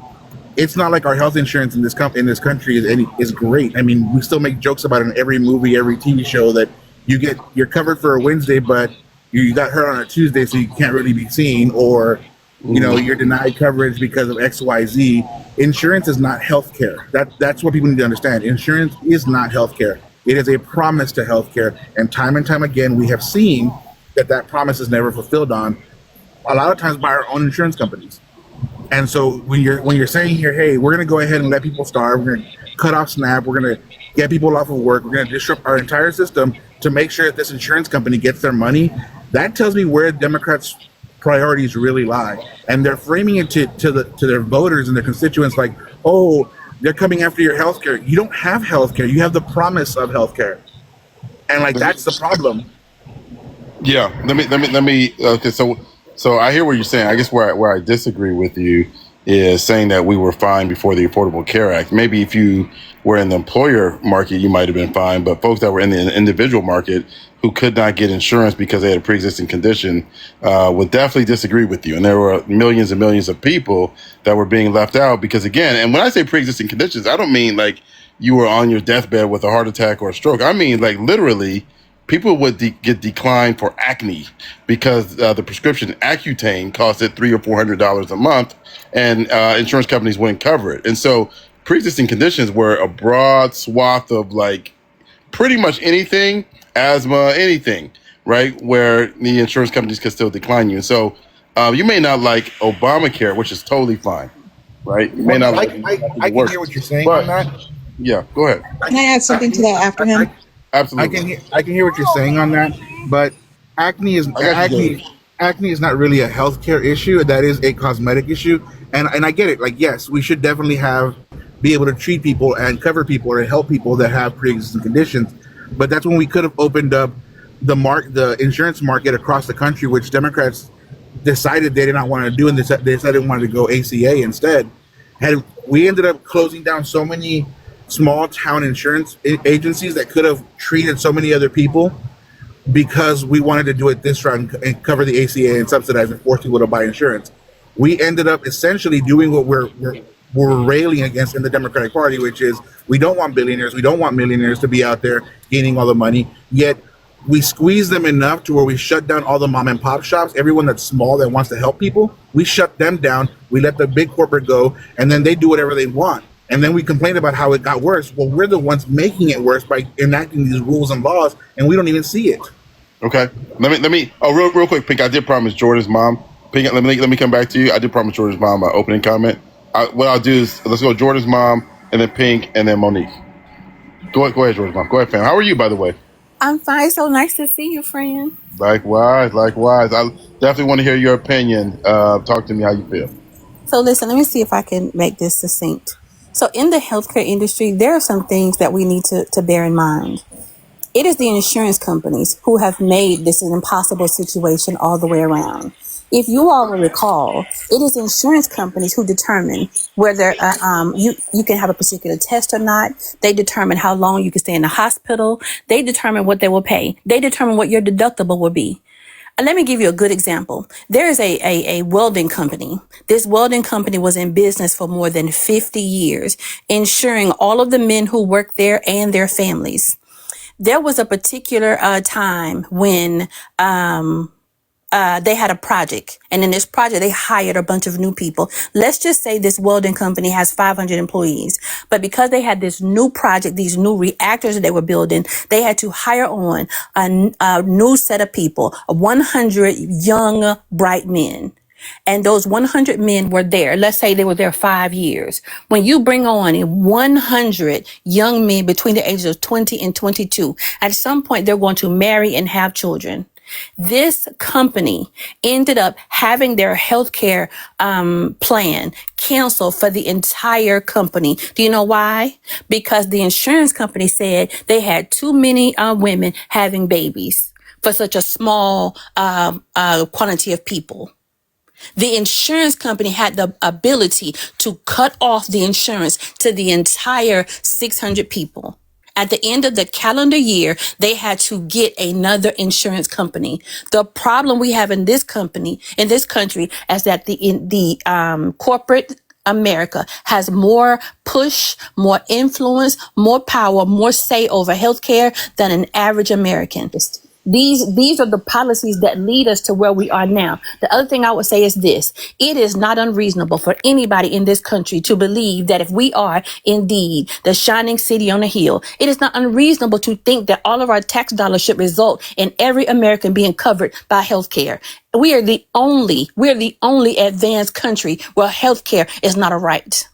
it's not like our health insurance in this country is great. I mean, we still make jokes about it in every movie, every TV show that you're covered for a Wednesday, but you got hurt on a Tuesday, so you can't really be seen, or you're denied coverage because of XYZ. Insurance is not healthcare. That's what people need to understand. Insurance is not healthcare. It is a promise to healthcare, and time again, we have seen that promise is never fulfilled on, a lot of times by our own insurance companies. And so when you're saying here, hey, we're going to go ahead and let people starve, we're going to cut off SNAP, we're going to get people off of work, we're going to disrupt our entire system to make sure that this insurance company gets their money, that tells me where Democrats' priorities really lie. And they're framing it to their voters and their constituents like, oh, they're coming after your health care. You don't have health care. You have the promise of health care. And like, that's the problem. yeah, let me. Okay, so I hear what you're saying. I guess where I disagree with you is saying that we were fine before the Affordable Care Act. Maybe if you were in the employer market, you might have been fine, but folks that were in the individual market who could not get insurance because they had a pre-existing condition would definitely disagree with you. And there were millions and millions of people that were being left out because, again, and when I say pre-existing conditions, I don't mean like you were on your deathbed with a heart attack or a stroke. I mean like literally people would get declined for acne because the prescription Accutane costed $300 or $400 a month, and insurance companies wouldn't cover it. And so pre-existing conditions were a broad swath of like pretty much anything, asthma, anything, right? Where the insurance companies could still decline you. And so you may not like Obamacare, which is totally fine, right? You may not like it. I can hear what you're saying on that. Yeah, go ahead. Can I add something to that after him? Absolutely. I can hear what you're saying on that, but acne is not really a healthcare issue. That is a cosmetic issue, and I get it. Like, yes, we should definitely be able to treat people and cover people or help people that have pre-existing conditions. But that's when we could have opened up the insurance market across the country, which Democrats decided they did not want to do, and they decided they wanted to go ACA instead. We ended up closing down so many small town insurance agencies that could have treated so many other people because we wanted to do it this round and cover the ACA and subsidize and force people to buy insurance. We ended up essentially doing what we're railing against in the Democratic Party, which is we don't want billionaires, we don't want millionaires to be out there gaining all the money, yet we squeeze them enough to where we shut down all the mom and pop shops, everyone that's small that wants to help people, we shut them down, we let the big corporate go, and then they do whatever they want. And then we complain about how it got worse. Well, we're the ones making it worse by enacting these rules and laws, and we don't even see it. Okay. Let me. Oh, real quick, Pink. I did promise Jordan's mom. Pink. Let me come back to you. I did promise Jordan's mom my opening comment. What I'll do is let's go Jordan's mom, and then Pink, and then Monique. Go ahead, Jordan's mom. Go ahead, fam. How are you, by the way? I'm fine. So nice to see you, friend. Likewise. I definitely want to hear your opinion. Talk to me how you feel. So listen, let me see if I can make this succinct. So in the healthcare industry, there are some things that we need to bear in mind. It is the insurance companies who have made this an impossible situation all the way around. If you all will recall, it is insurance companies who determine whether you can have a particular test or not. They determine how long you can stay in the hospital. They determine what they will pay. They determine what your deductible will be. Let me give you a good example. There is a welding company. This welding company was in business for more than 50 years, insuring all of the men who work there and their families. There was a particular time when they had a project, and in this project, they hired a bunch of new people. Let's just say this welding company has 500 employees, but because they had this new project, these new reactors that they were building, they had to hire on a new set of people, 100 young, bright men. And those 100 men were there. Let's say they were there 5 years. When you bring on 100 young men between the ages of 20 and 22, at some point, they're going to marry and have children. This company ended up having their healthcare plan canceled for the entire company. Do you know why? Because the insurance company said they had too many women having babies for such a small quantity of people. The insurance company had the ability to cut off the insurance to the entire 600 people. At the end of the calendar year, they had to get another insurance company. The problem we have in this country, is that the corporate America has more push, more influence, more power, more say over healthcare than an average American. These are the policies that lead us to where we are now. The other thing I would say is this. It is not unreasonable for anybody in this country to believe that if we are indeed the shining city on a hill, it is not unreasonable to think that all of our tax dollars should result in every American being covered by health care. We're the only advanced country where health care is not a right.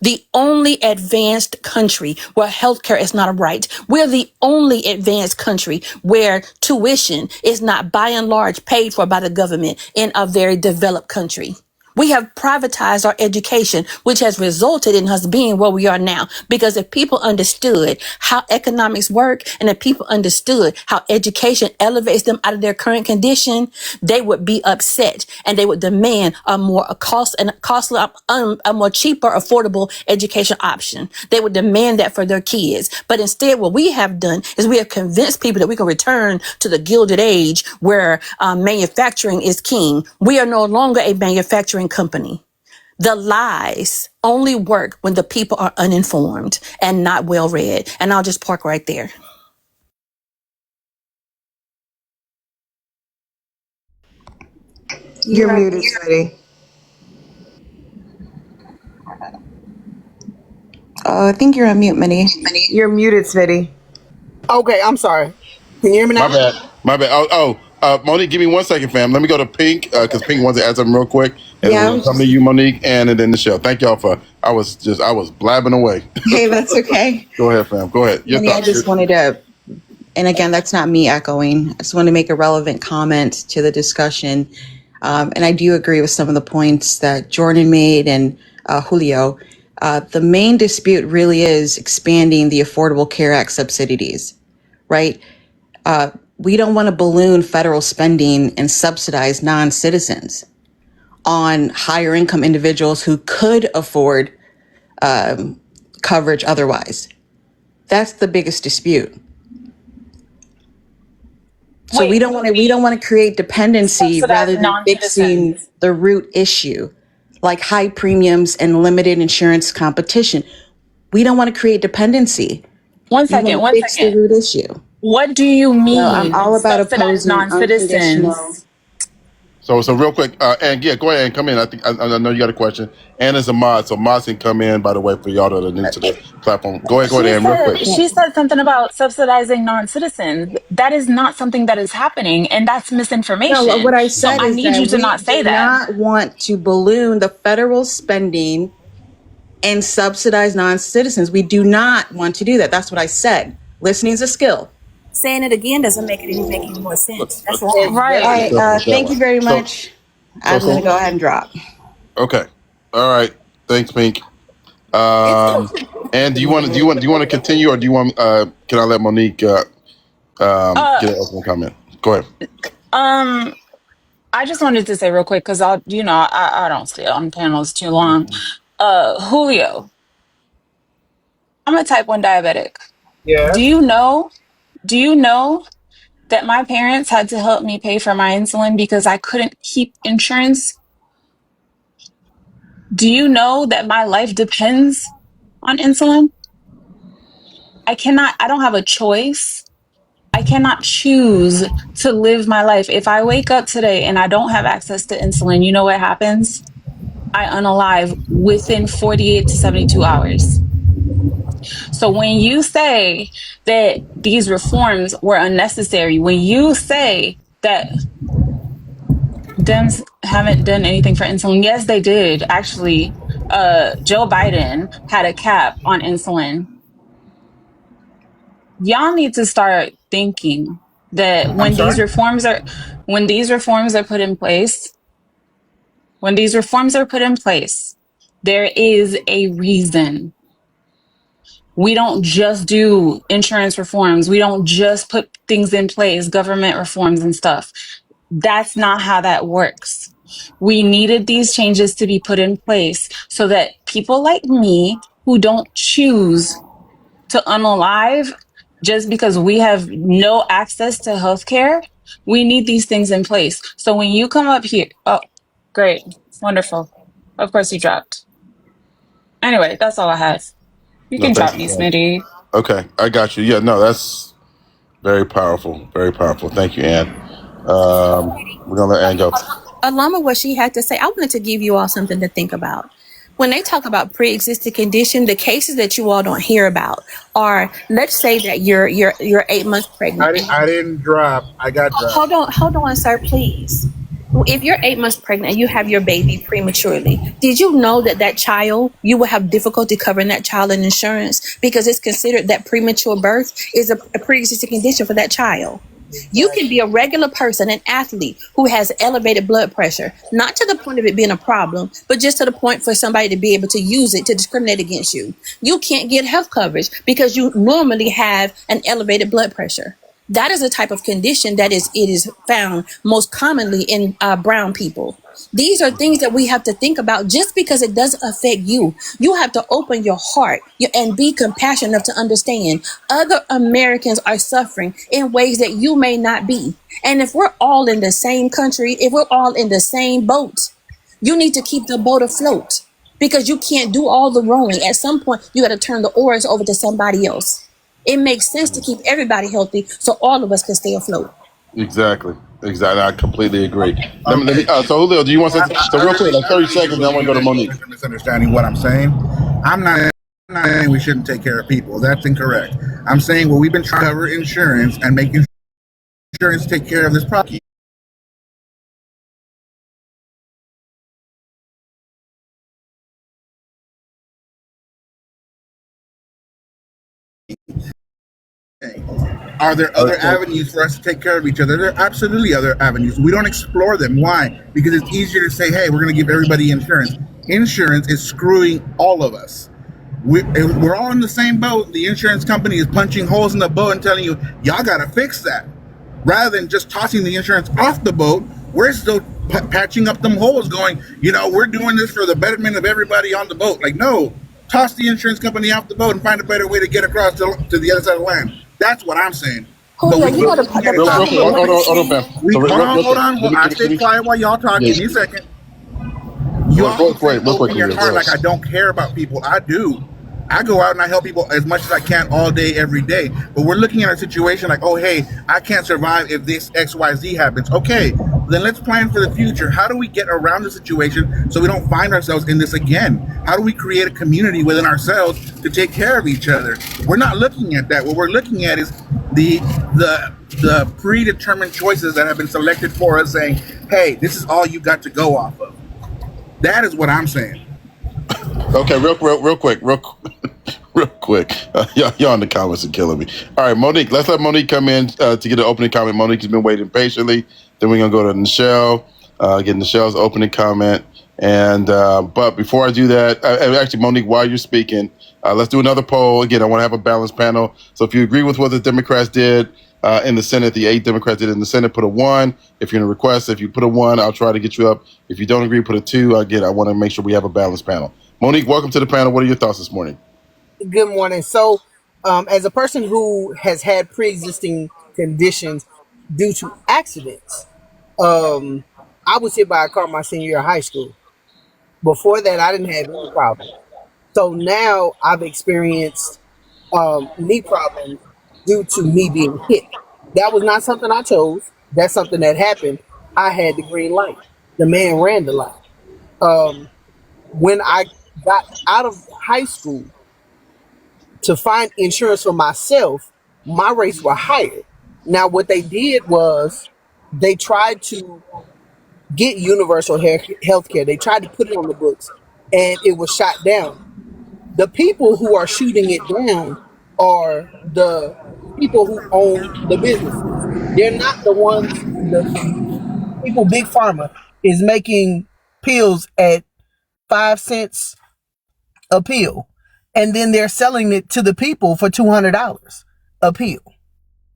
The only advanced country where healthcare is not a right. We're the only advanced country where tuition is not by and large paid for by the government in a very developed country. We have privatized our education, which has resulted in us being where we are now. Because if people understood how economics work and if people understood how education elevates them out of their current condition, they would be upset and they would demand a more cheaper, affordable education option. They would demand that for their kids. But instead, what we have done is we have convinced people that we can return to the Gilded Age where manufacturing is king. We are no longer a manufacturing company. The lies only work when the people are uninformed and not well read. And I'll just park right there. You're muted, sweetie. I think you're on mute, Minnie. You're muted, sweetie. Okay, I'm sorry. Can you hear me now? My bad. Monique, give me 1 second, fam. Let me go to Pink because Pink wants to add something real quick, and Yeah, I we'll was come to you, Monique, and then the show. Thank y'all for. I was blabbing away. Hey, that's okay. Go ahead, fam. Go ahead. Your Minnie, I thoughts. just wanted to, and again, that's not me echoing. I just want to make a relevant comment to the discussion. And I do agree with some of the points that Jordan made and Julio. The main dispute really is expanding the Affordable Care Act subsidies, right? We don't want to balloon federal spending and subsidize non-citizens on higher income individuals who could afford coverage otherwise. That's the biggest dispute. So we don't want to create dependency rather than fixing the root issue, like high premiums and limited insurance competition. We don't want to create dependency. One second. The root issue. What do you mean? So I'm all about subsidize opposing non-citizens. So real quick, and yeah, go ahead and come in. I know you got a question. Anna's a mod, so mods can come in. By the way, for y'all that are new to the platform, go ahead, Ann, real quick. She said something about subsidizing non-citizens. That is not something that is happening, and that's misinformation. No, what I said so is I need you to not say that. We do not want to balloon the federal spending and subsidize non-citizens. We do not want to do that. That's what I said. Listening is a skill. Saying it again doesn't make any more sense. That's wrong. Right. All right. Thank you very much. I'm going to go ahead and drop. Okay. All right. Thanks, Pink. And do you want to continue, or do you want? Can I let Monique get an opening comment? Go ahead. I just wanted to say real quick because I don't stay on panels too long. Julio, I'm a type 1 diabetic. Yeah. Do you know that my parents had to help me pay for my insulin because I couldn't keep insurance? Do you know that my life depends on insulin? I don't have a choice. I cannot choose to live my life. If I wake up today and I don't have access to insulin, you know what happens? I unalive within 48 to 72 hours. So when you say that these reforms were unnecessary, when you say that Dems haven't done anything for insulin, yes, they did. Actually, Joe Biden had a cap on insulin. Y'all need to start thinking that I'm sorry. when these reforms are put in place, when these reforms are put in place, there is a reason. We don't just do insurance reforms. We don't just put things in place, government reforms and stuff. That's not how that works. We needed these changes to be put in place so that people like me who don't choose to unalive just because we have no access to healthcare, we need these things in place. So when you come up here, oh, great, wonderful. Of course you dropped. Anyway, that's all I have. You No, can thank drop you. me, Smitty. Okay, I got you. Yeah, no, that's very powerful. Very powerful. Thank you, Ann. We're gonna let Ann go. Along with what she had to say, I wanted to give you all something to think about. When they talk about pre-existing condition, the cases that you all don't hear about are, let's say that you're 8 months pregnant. I didn't drop. I got dropped. Hold on, sir, please. If you're 8 months pregnant and you have your baby prematurely, did you know that that child, you will have difficulty covering that child in insurance because it's considered that premature birth is a pre-existing condition for that child? You can be a regular person, an athlete who has elevated blood pressure, not to the point of it being a problem, but just to the point for somebody to be able to use it to discriminate against you. You can't get health coverage because you normally have an elevated blood pressure. That is a type of condition that it is found most commonly in brown people. These are things that we have to think about. Just because it doesn't affect you, you have to open your heart and be compassionate enough to understand other Americans are suffering in ways that you may not be. And if we're all in the same country, if we're all in the same boat, you need to keep the boat afloat because you can't do all the rowing. At some point, you got to turn the oars over to somebody else. It makes sense to keep everybody healthy so all of us can stay afloat. Exactly. I completely agree. Okay. So Julio, do you want to say so real quick, like 30 seconds, then I want to go to Monique. Misunderstanding what I'm saying. I'm not saying we shouldn't take care of people. That's incorrect. I'm saying, well, we've been trying to cover insurance and make insurance take care of this problem. Are there other avenues for us to take care of each other? There are absolutely other avenues. We don't explore them. Why? Because it's easier to say, hey, we're going to give everybody insurance. Insurance is screwing all of us. We're all in the same boat. The insurance company is punching holes in the boat and telling you, y'all got to fix that. Rather than just tossing the insurance off the boat, we're still patching up them holes going, we're doing this for the betterment of everybody on the boat. Like, no, toss the insurance company off the boat and find a better way to get across to the other side of the land. That's what I'm saying. Hold on, hold on, I stay quiet while y'all talk. Give me a second. You open your heart like I don't care about people. I do. I go out and I help people as much as I can all day, every day. But we're looking at a situation like, oh, hey, I can't survive if this XYZ happens. Okay, then let's plan for the future. How do we get around the situation so we don't find ourselves in this again? How do we create a community within ourselves to take care of each other? We're not looking at that. What we're looking at is the predetermined choices that have been selected for us, saying, hey, this is all you got to go off of. That is what I'm saying. Okay, real quick. Y'all in the comments are killing me. All right, Monique, let's let Monique come in to get an opening comment. Monique has been waiting patiently. Then we're going to go to Nichelle, get Nichelle's opening comment. And but before I do that, actually, Monique, while you're speaking, let's do another poll. Again, I want to have a balanced panel. So if you agree with what the Democrats did in the Senate, the 8 Democrats did in the Senate, put a 1. If you're going to request, if you put a 1, I'll try to get you up. If you don't agree, put a 2. Again, I want to make sure we have a balanced panel. Monique, welcome to the panel. What are your thoughts this morning? Good morning. So, as a person who has had pre-existing conditions due to accidents, I was hit by a car my senior year of high school. Before that, I didn't have any problems. So now I've experienced knee problems due to me being hit. That was not something I chose. That's something that happened. I had the green light. The man ran the light. When I got out of high school to find insurance for myself, my rates were higher. Now, what they did was they tried to get universal health care. They tried to put it on the books, and it was shot down. The people who are shooting it down are the people who own the businesses. They're not the ones. The people, big pharma is making pills at 5 cents a pill, and then they're selling it to the people for $200 a pill.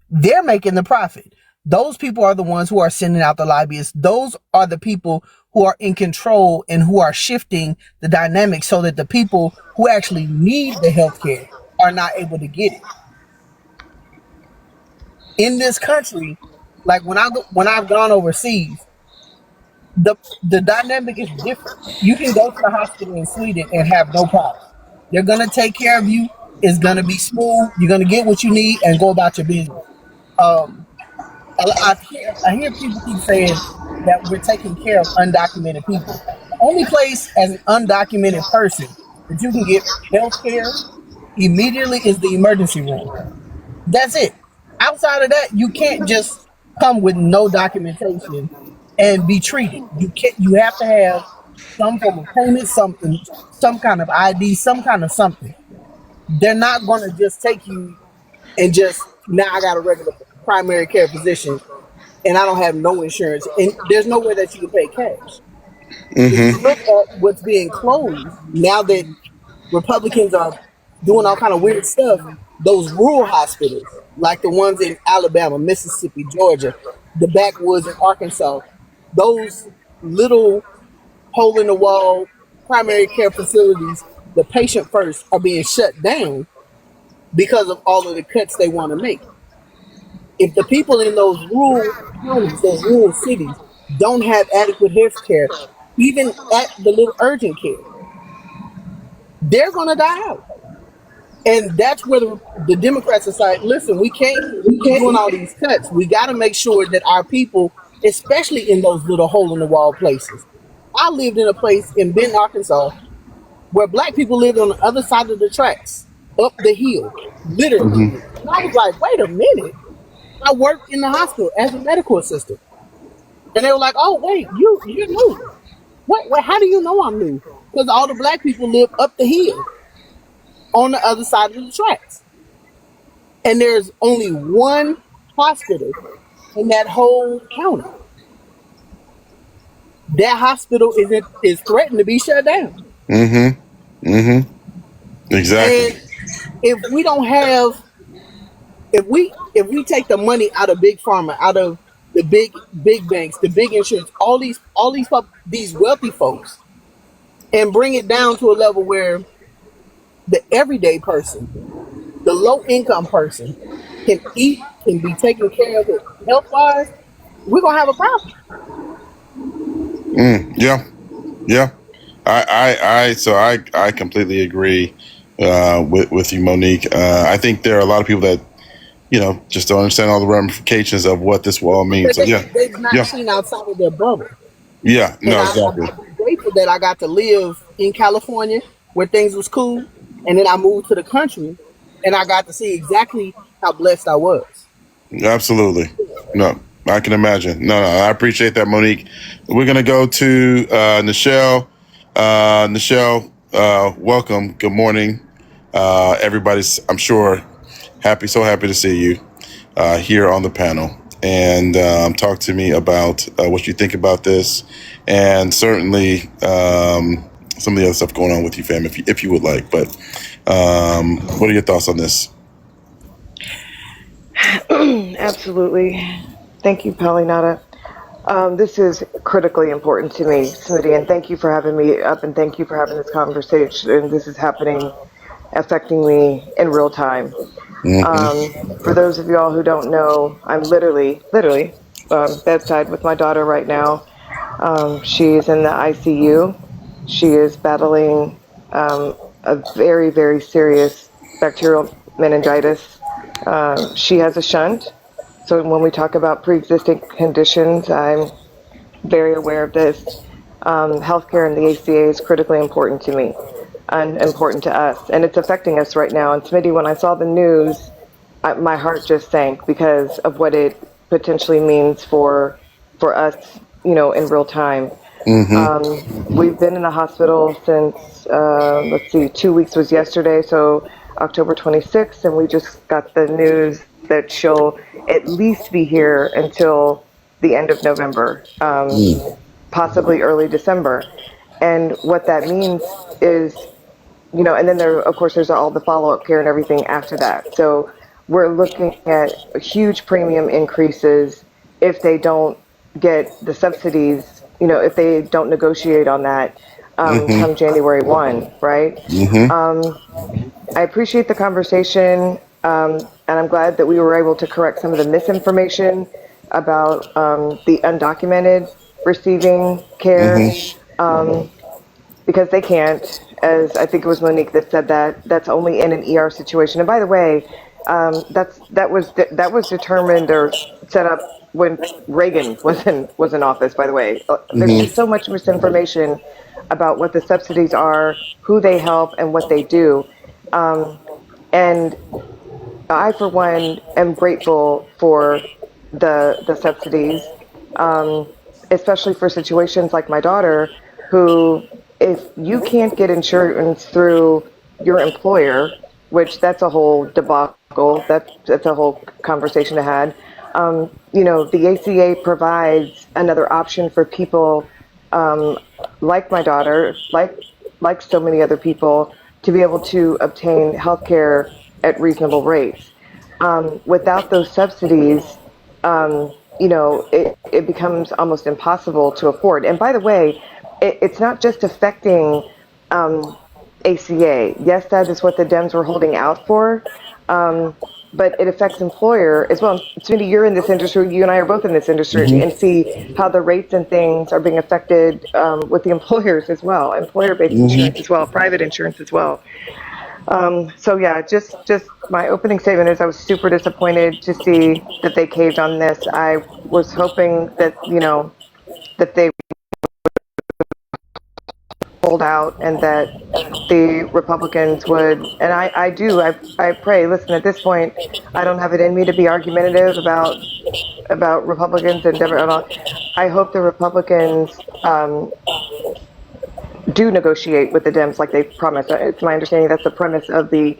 They're making the profit. Those people are the ones who are sending out the lobbyists. Those are the people who are in control and who are shifting the dynamic so that the people who actually need the healthcare are not able to get it. In this country, like when I've gone overseas, the dynamic is different. You can go to the hospital in Sweden and have no problem. They're gonna take care of you. It's gonna be smooth. You're gonna get what you need and go about your business. Um, I hear people keep saying that we're taking care of undocumented people. The only place as an undocumented person that you can get health care immediately is the emergency room. That's it. Outside of that, you can't just come with no documentation and be treated. You have to have some form of payment, something, some kind of ID, some kind of something. They're not gonna just take you and just now I got a regular primary care physician and I don't have no insurance and there's no way that you can pay cash. If you look at what's being closed now that Republicans are doing all kind of weird stuff, those rural hospitals, like the ones in Alabama, Mississippi, Georgia, the backwoods in Arkansas, those little hole in the wall primary care facilities, the patient first, are being shut down because of all of the cuts they want to make. If the people in those rural counties, those rural cities, don't have adequate health care, even at the little urgent care, they're going to die out. And that's where the Democrats are saying, listen, we can't keep doing all these cuts. We got to make sure that our people, especially in those little hole in the wall places. I lived in a place in Benton, Arkansas, where black people lived on the other side of the tracks, up the hill, literally. And I was like, wait a minute. I worked in the hospital as a medical assistant. And they were like, oh, wait, you're new. What, how do you know I'm new? Because all the black people live up the hill on the other side of the tracks. And there's only one hospital in that whole county. That hospital is threatened to be shut down. Exactly. And if we don't have, if we take the money out of big pharma, out of the big banks, the big insurance, all these wealthy folks, and bring it down to a level where the everyday person, the low income person, can eat, can be taken care of health wise, we're gonna have a problem. Yeah. I completely agree with you, Monique. I think there are a lot of people that just don't understand all the ramifications of what this will all mean. So they've not seen outside of their bubble. Yeah, no, exactly. I'm grateful that I got to live in California where things was cool, and then I moved to the country, and I got to see exactly how blessed I was. Absolutely. No, I can imagine. No, I appreciate that, Monique. We're going to go to Nichelle. Nichelle, welcome. Good morning. Everybody's, I'm sure, so happy to see you here on the panel. And talk to me about what you think about this, and certainly some of the other stuff going on with you, fam, if you would like. But what are your thoughts on this? Absolutely. Thank you, Palinata. This is critically important to me, Smitty, and thank you for having me up, and thank you for having this conversation. And this is affecting me in real time. For those of y'all who don't know, I'm literally bedside with my daughter right now. She's in the ICU. She is battling a very, very serious bacterial meningitis. She has a shunt. So when we talk about pre-existing conditions, I'm very aware of this. Healthcare and the ACA is critically important to me and important to us. And it's affecting us right now. And Smitty, when I saw the news, my heart just sank because of what it potentially means for us, in real time. We've been in the hospital since, 2 weeks was yesterday, so October 26th, and we just got the news that she'll at least be here until the end of November, possibly early December. And what that means is, and then there, of course, there's all the follow-up care and everything after that. So we're looking at huge premium increases if they don't get the subsidies, if they don't negotiate on that come January 1, right? I appreciate the conversation, and I'm glad that we were able to correct some of the misinformation about the undocumented receiving care, because they can't, as I think it was Monique that said that, that's only in an ER situation. And by the way, that was determined or set up when Reagan was in office. By the way, there's just so much misinformation about what the subsidies are, who they help, and what they do. And I, for one, am grateful for the subsidies, especially for situations like my daughter, who, if you can't get insurance through your employer, which that's a whole debacle, that's a whole conversation to had. The ACA provides another option for people like my daughter, like so many other people, to be able to obtain health care at reasonable rates. Without those subsidies, it becomes almost impossible to afford. And by the way, it's not just affecting ACA. Yes, that is what the Dems were holding out for, but it affects employer as well. Cindy, you're in this industry. You and I are both in this industry, and see how the rates and things are being affected with the employers as well, employer-based insurance as well, private insurance as well. So yeah, just my opening statement is I was super disappointed to see that they caved on this. I was hoping that that they pulled out and that the Republicans would, and I pray. Listen, at this point, I don't have it in me to be argumentative about Republicans and Democrats. I hope the Republicans do negotiate with the Dems like they promised. It's my understanding that's the premise of the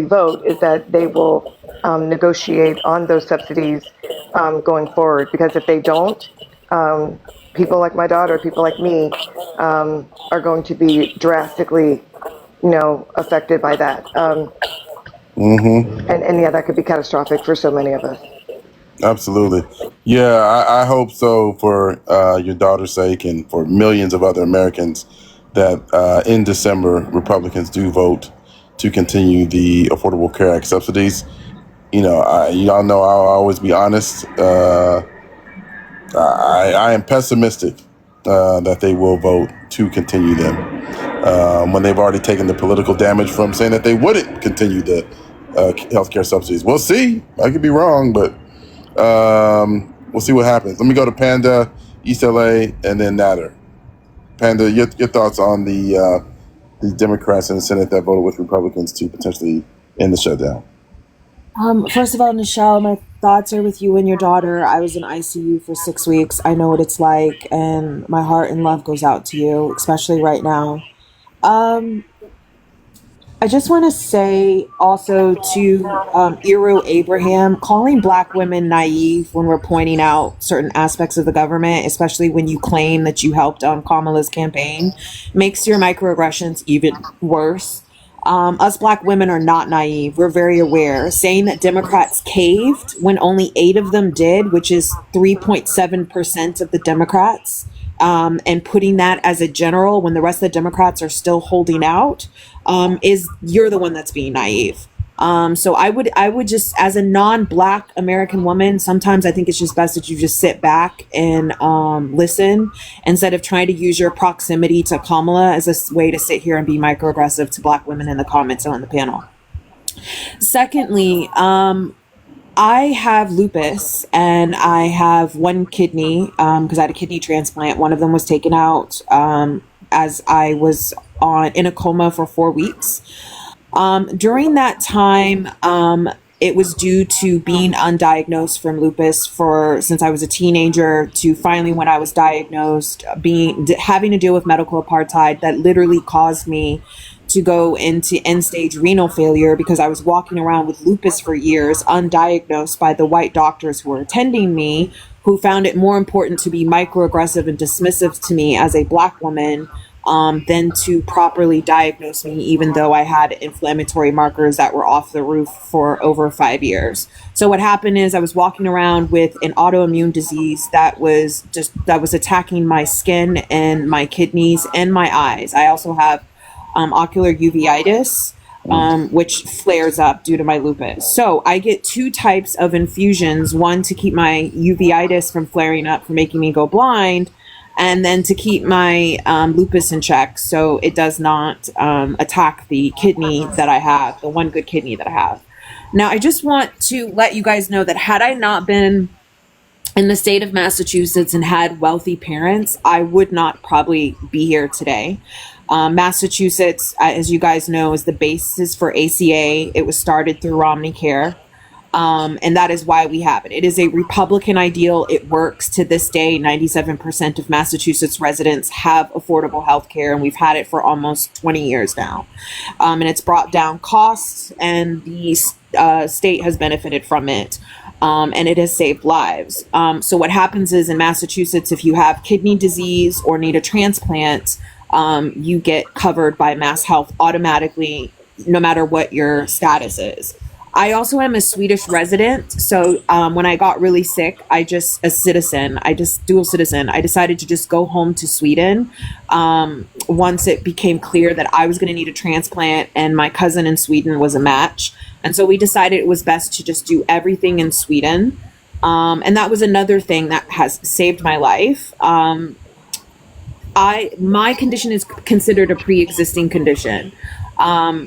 vote, is that they will negotiate on those subsidies going forward. Because if they don't, people like my daughter, people like me, are going to be drastically, affected by that. And yeah, that could be catastrophic for so many of us. Absolutely. Yeah, I hope so for your daughter's sake and for millions of other Americans that in December, Republicans do vote to continue the Affordable Care Act subsidies. Y'all know I'll always be honest. I am pessimistic that they will vote to continue them when they've already taken the political damage from saying that they wouldn't continue the healthcare subsidies. We'll see. I could be wrong, but we'll see what happens. Let me go to Panda, East LA, and then Nader. Panda, your thoughts on the Democrats in the Senate that voted with Republicans to potentially end the shutdown? First of all, Nichelle, my thoughts are with you and your daughter. I was in ICU for 6 weeks. I know what it's like, and my heart and love goes out to you, especially right now. I just want to say also to Iru Abraham, calling Black women naive when we're pointing out certain aspects of the government, especially when you claim that you helped on Kamala's campaign, makes your microaggressions even worse. Us Black women are not naive. We're very aware. Saying that Democrats caved when only 8 of them did, which is 3.7% of the Democrats, and putting that as a general when the rest of the Democrats are still holding out, is you're the one that's being naive. So I would just, as a non-Black American woman, sometimes I think it's just best that you just sit back and listen instead of trying to use your proximity to Kamala as a way to sit here and be microaggressive to Black women in the comments on the panel. Secondly, I have lupus and I have one kidney because I had a kidney transplant. One of them was taken out as I was in a coma for 4 weeks. During that time, it was due to being undiagnosed from lupus since I was a teenager to finally when I was diagnosed, having to deal with medical apartheid that literally caused me to go into end-stage renal failure because I was walking around with lupus for years, undiagnosed by the white doctors who were attending me, who found it more important to be microaggressive and dismissive to me as a Black woman than to properly diagnose me, even though I had inflammatory markers that were off the roof for over 5 years. So what happened is I was walking around with an autoimmune disease that was attacking my skin and my kidneys and my eyes. I also have ocular uveitis, which flares up due to my lupus. So I get 2 types of infusions, one to keep my uveitis from flaring up, from making me go blind, and then to keep my lupus in check so it does not attack the kidney that I have, the one good kidney that I have. Now, I just want to let you guys know that had I not been in the state of Massachusetts and had wealthy parents, I would not probably be here today. Massachusetts, as you guys know, is the basis for ACA. It was started through Romney Care. And that is why we have it. It is a Republican ideal. It works to this day. 97% of Massachusetts residents have affordable health care, and we've had it for almost 20 years now. And it's brought down costs, and the state has benefited from it. And it has saved lives. So what happens is in Massachusetts, if you have kidney disease or need a transplant, you get covered by Mass Health automatically, no matter what your status is. I also am a Swedish resident. So when I got really sick, dual citizen, I decided to just go home to Sweden once it became clear that I was going to need a transplant and my cousin in Sweden was a match. And so we decided it was best to just do everything in Sweden. And that was another thing that has saved my life. My condition is considered a pre-existing condition.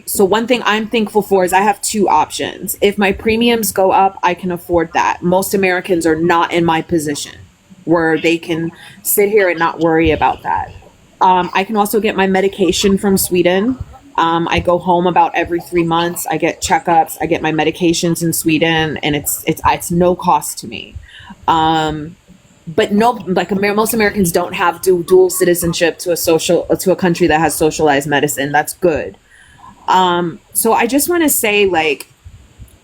So one thing I'm thankful for is I have 2 options. If my premiums go up, I can afford that. Most Americans are not in my position where they can sit here and not worry about that. I can also get my medication from Sweden. I go home about every 3 months. I get checkups. I get my medications in Sweden, and it's no cost to me. But most Americans don't have dual citizenship to a country that has socialized medicine. That's good. So I just want to say,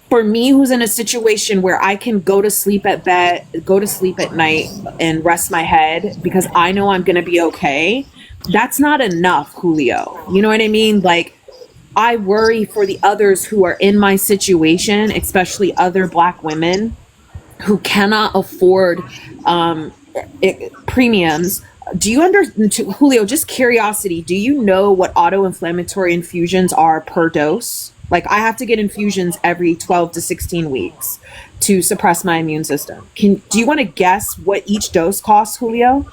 for me, who's in a situation where I can go to sleep at night and rest my head because I know I'm going to be okay. That's not enough, Julio. You know what I mean? I worry for the others who are in my situation, especially other Black women who cannot afford premiums. Do you Julio, just curiosity, do you know what auto-inflammatory infusions are per dose? I have to get infusions every 12 to 16 weeks to suppress my immune system. Do you want to guess what each dose costs, Julio?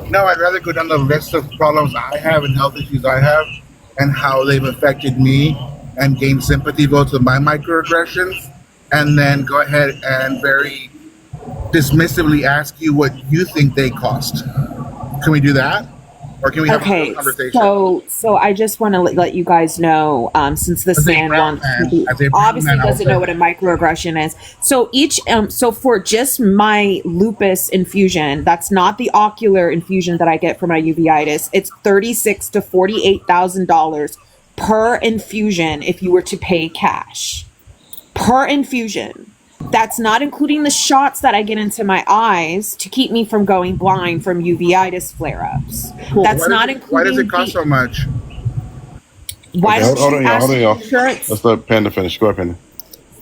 No, I'd rather go down the list of problems I have and health issues I have and how they've affected me and gain sympathy votes with my microaggressions, and then go ahead and very dismissively ask you what you think they cost. Can we do that? Or can we have a conversation? So I just want to let you guys know, since this man obviously doesn't know what a microaggression is. So so for just my lupus infusion, that's not the ocular infusion that I get for my uveitis. It's $36,000 to $48,000 per infusion if you were to pay cash per infusion. That's not including the shots that I get into my eyes to keep me from going blind from uveitis flare-ups. That's not including. Why does it cost so much? Why don't you ask insurance? Let's let Panda finish. Go ahead,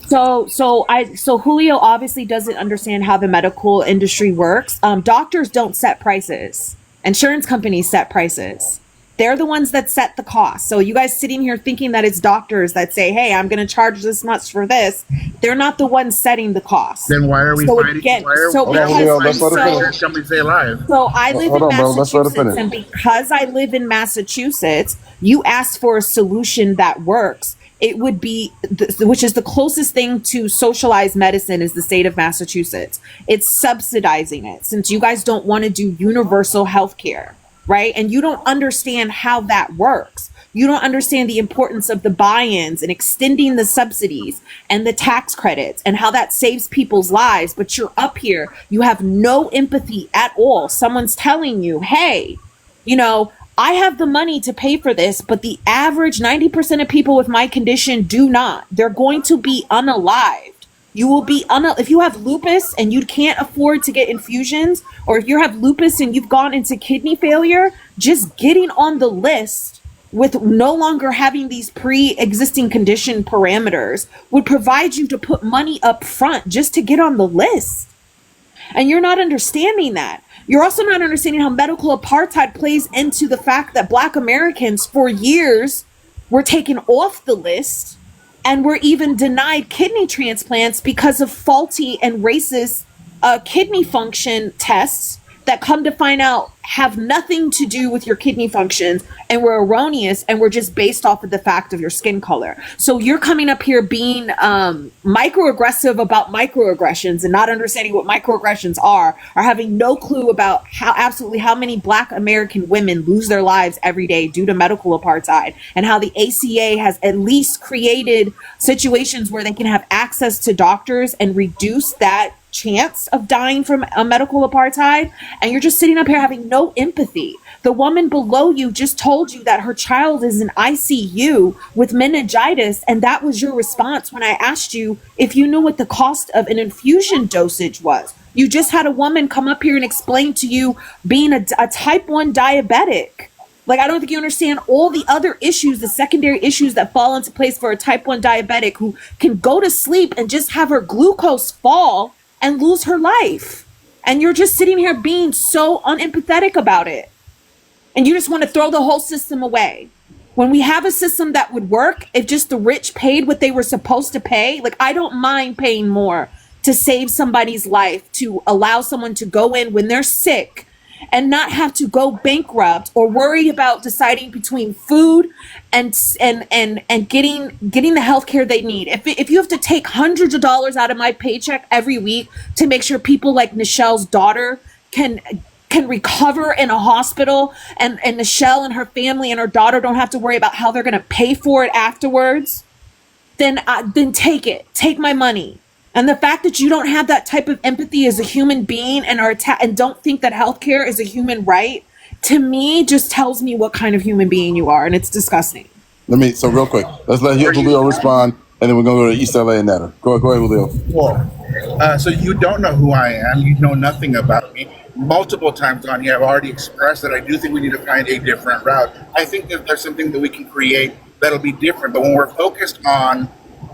Panda. So Julio obviously doesn't understand how the medical industry works. Doctors don't set prices. Insurance companies set prices. They're the ones that set the cost. So you guys sitting here thinking that it's doctors that say, hey, I'm going to charge this much for this. They're not the ones setting the cost. Then why are we fighting? Again, So I live in Massachusetts, and because I live in Massachusetts, you asked for a solution that works. It would be, which is the closest thing to socialized medicine, is the state of Massachusetts. It's subsidizing it, since you guys don't want to do universal health care. Right? And you don't understand how that works. You don't understand the importance of the buy-ins and extending the subsidies and the tax credits and how that saves people's lives. But you're up here, you have no empathy at all. Someone's telling you, hey, I have the money to pay for this, but the average 90% of people with my condition do not. They're going to be unalived. You will be if you have lupus and you can't afford to get infusions, or if you have lupus and you've gone into kidney failure, just getting on the list with no longer having these pre-existing condition parameters would provide you to put money up front just to get on the list. And you're not understanding that. You're also not understanding how medical apartheid plays into the fact that Black Americans for years were taken off the list and were even denied kidney transplants because of faulty and racist kidney function tests that come to find out have nothing to do with your kidney functions and were erroneous and were just based off of the fact of your skin color. So you're coming up here being microaggressive about microaggressions and not understanding what microaggressions are, or having no clue about how many Black American women lose their lives every day due to medical apartheid, and how the ACA has at least created situations where they can have access to doctors and reduce that chance of dying from a medical apartheid. And you're just sitting up here having no empathy. The woman below you just told you that her child is in ICU with meningitis, and that was your response when I asked you if you knew what the cost of an infusion dosage was. You just had a woman come up here and explain to you being a type 1 diabetic. Like, I don't think you understand all the other issues, the secondary issues that fall into place for a type 1 diabetic who can go to sleep and just have her glucose fall and lose her life. And you're just sitting here being so unempathetic about it. And you just want to throw the whole system away. When we have a system that would work, if just the rich paid what they were supposed to pay, like, I don't mind paying more to save somebody's life, to allow someone to go in when they're sick and not have to go bankrupt or worry about deciding between food and getting the health care they need. If you have to take hundreds of dollars out of my paycheck every week to make sure people like Nichelle's daughter can recover in a hospital, and Nichelle and her family and her daughter don't have to worry about how they're going to pay for it afterwards, then take my money. And the fact that you don't have that type of empathy as a human being and don't think that healthcare is a human right, to me, just tells me what kind of human being you are, and it's disgusting. So real quick, let's let Julio respond, and then we're gonna go to East LA and Netta. Go ahead, Julio. Well, so you don't know who I am. You know nothing about me. Multiple times on here, I've already expressed that I do think we need to find a different route. I think that there's something that we can create that'll be different. But when we're focused on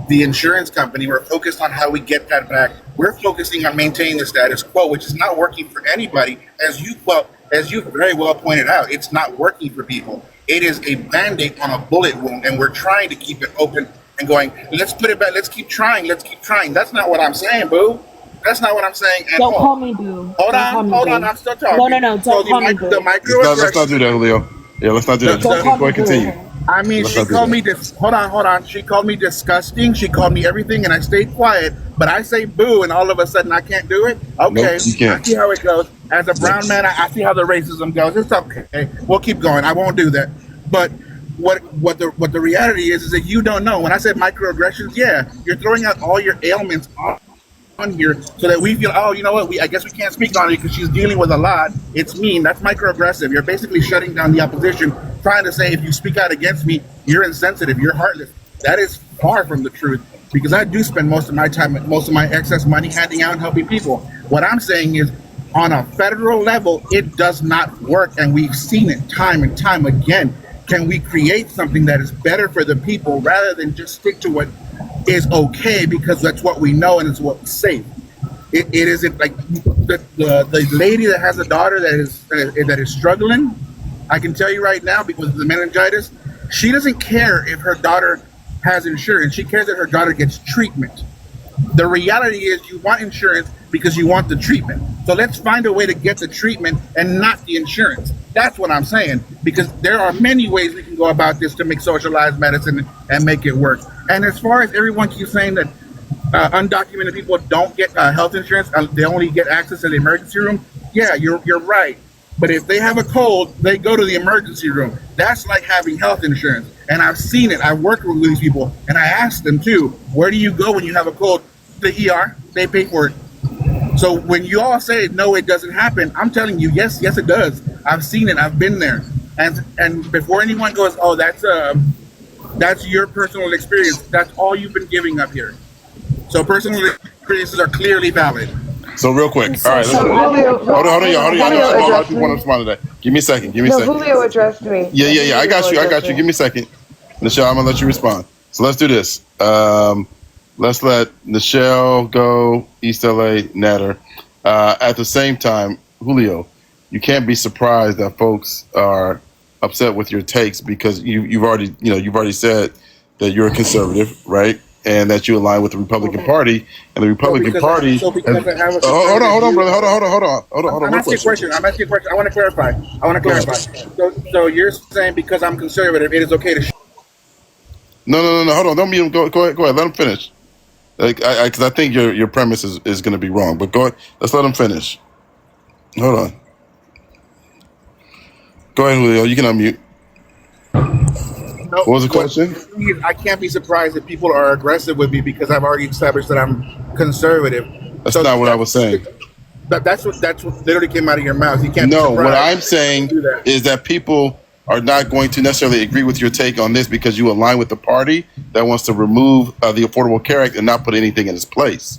the insurance company, we're focused on how we get that back. We're focusing on maintaining the status quo, which is not working for anybody. As you very well pointed out, it's not working for people. It is a Band-Aid on a bullet wound, and we're trying to keep it open and going, let's put it back, let's keep trying. That's not what I'm saying, boo. That's not what I'm saying at all. Don't call me boo. Hold on, I'm still talking. No, don't call me boo. Let's not do that, Julio. Yeah, let's not do that. Go ahead, continue. I mean, she called me hold on. She called me disgusting. She called me everything, and I stayed quiet. But I say boo, and all of a sudden I can't do it. Okay, nope, you can't. I see how it goes. As a brown man, I see how the racism goes. It's okay. We'll keep going. I won't do that. But what the reality is that you don't know. When I said microaggressions, yeah, you're throwing out all your ailments on here so that we feel, oh, you know what, I guess we can't speak on it because she's dealing with a lot. It's mean. That's microaggressive. You're basically shutting down the opposition, trying to say if you speak out against me, you're insensitive, you're heartless. That is far from the truth, because I do spend most of my time, most of my excess money handing out and helping people. What I'm saying is, on a federal level, it does not work, and we've seen it time and time again. Can we create something that is better for the people rather than just stick to what is okay because that's what we know and it's what's safe? It isn't like the lady that has a daughter that is struggling. I can tell you right now, because of the meningitis, she doesn't care if her daughter has insurance. She cares that her daughter gets treatment. The reality is you want insurance because you want the treatment. So let's find a way to get the treatment and not the insurance. That's what I'm saying, because there are many ways we can go about this to make socialized medicine and make it work. And as far as everyone keeps saying that undocumented people don't get health insurance, they only get access to the emergency room. Yeah, you're right. But if they have a cold, they go to the emergency room. That's like having health insurance. And I've seen it. I've worked with these people, and I asked them too, where do you go when you have a cold? The ER. They pay for it. So when you all say, no, it doesn't happen, I'm telling you, yes, it does. I've seen it. I've been there. And before anyone goes, oh, that's your personal experience. That's all you've been giving up here. So personal experiences are clearly valid. So real quick, all right. So Julio, Hold on. Julio A lot of addressed people want to me. respond to that. Give me a second. No, Julio addressed me. Yeah. I got you. Give me a second. Nichelle, I'm gonna let you respond. So let's do this. Let's let Nichelle go. East LA, Natter. At the same time, Julio, you can't be surprised that folks are upset with your takes because you've already said that you're a conservative, right? And that you align with the Republican Party, and the Republican Party. Hold on, brother. Hold on. I'm asking a question. I want to clarify. So you're saying because I'm conservative, it is okay to. No. Hold on. Don't mute him. Go ahead. Let him finish. Because I think your premise is going to be wrong. But go ahead. Let's let him finish. Hold on. Go ahead, Julio. You can unmute. What was the question? I can't be surprised if people are aggressive with me because I've already established that I'm conservative. That's not what I was saying. That's what literally came out of your mouth. You can't. No, what I'm saying is that people are not going to necessarily agree with your take on this because you align with the party that wants to remove the Affordable Care Act and not put anything in its place.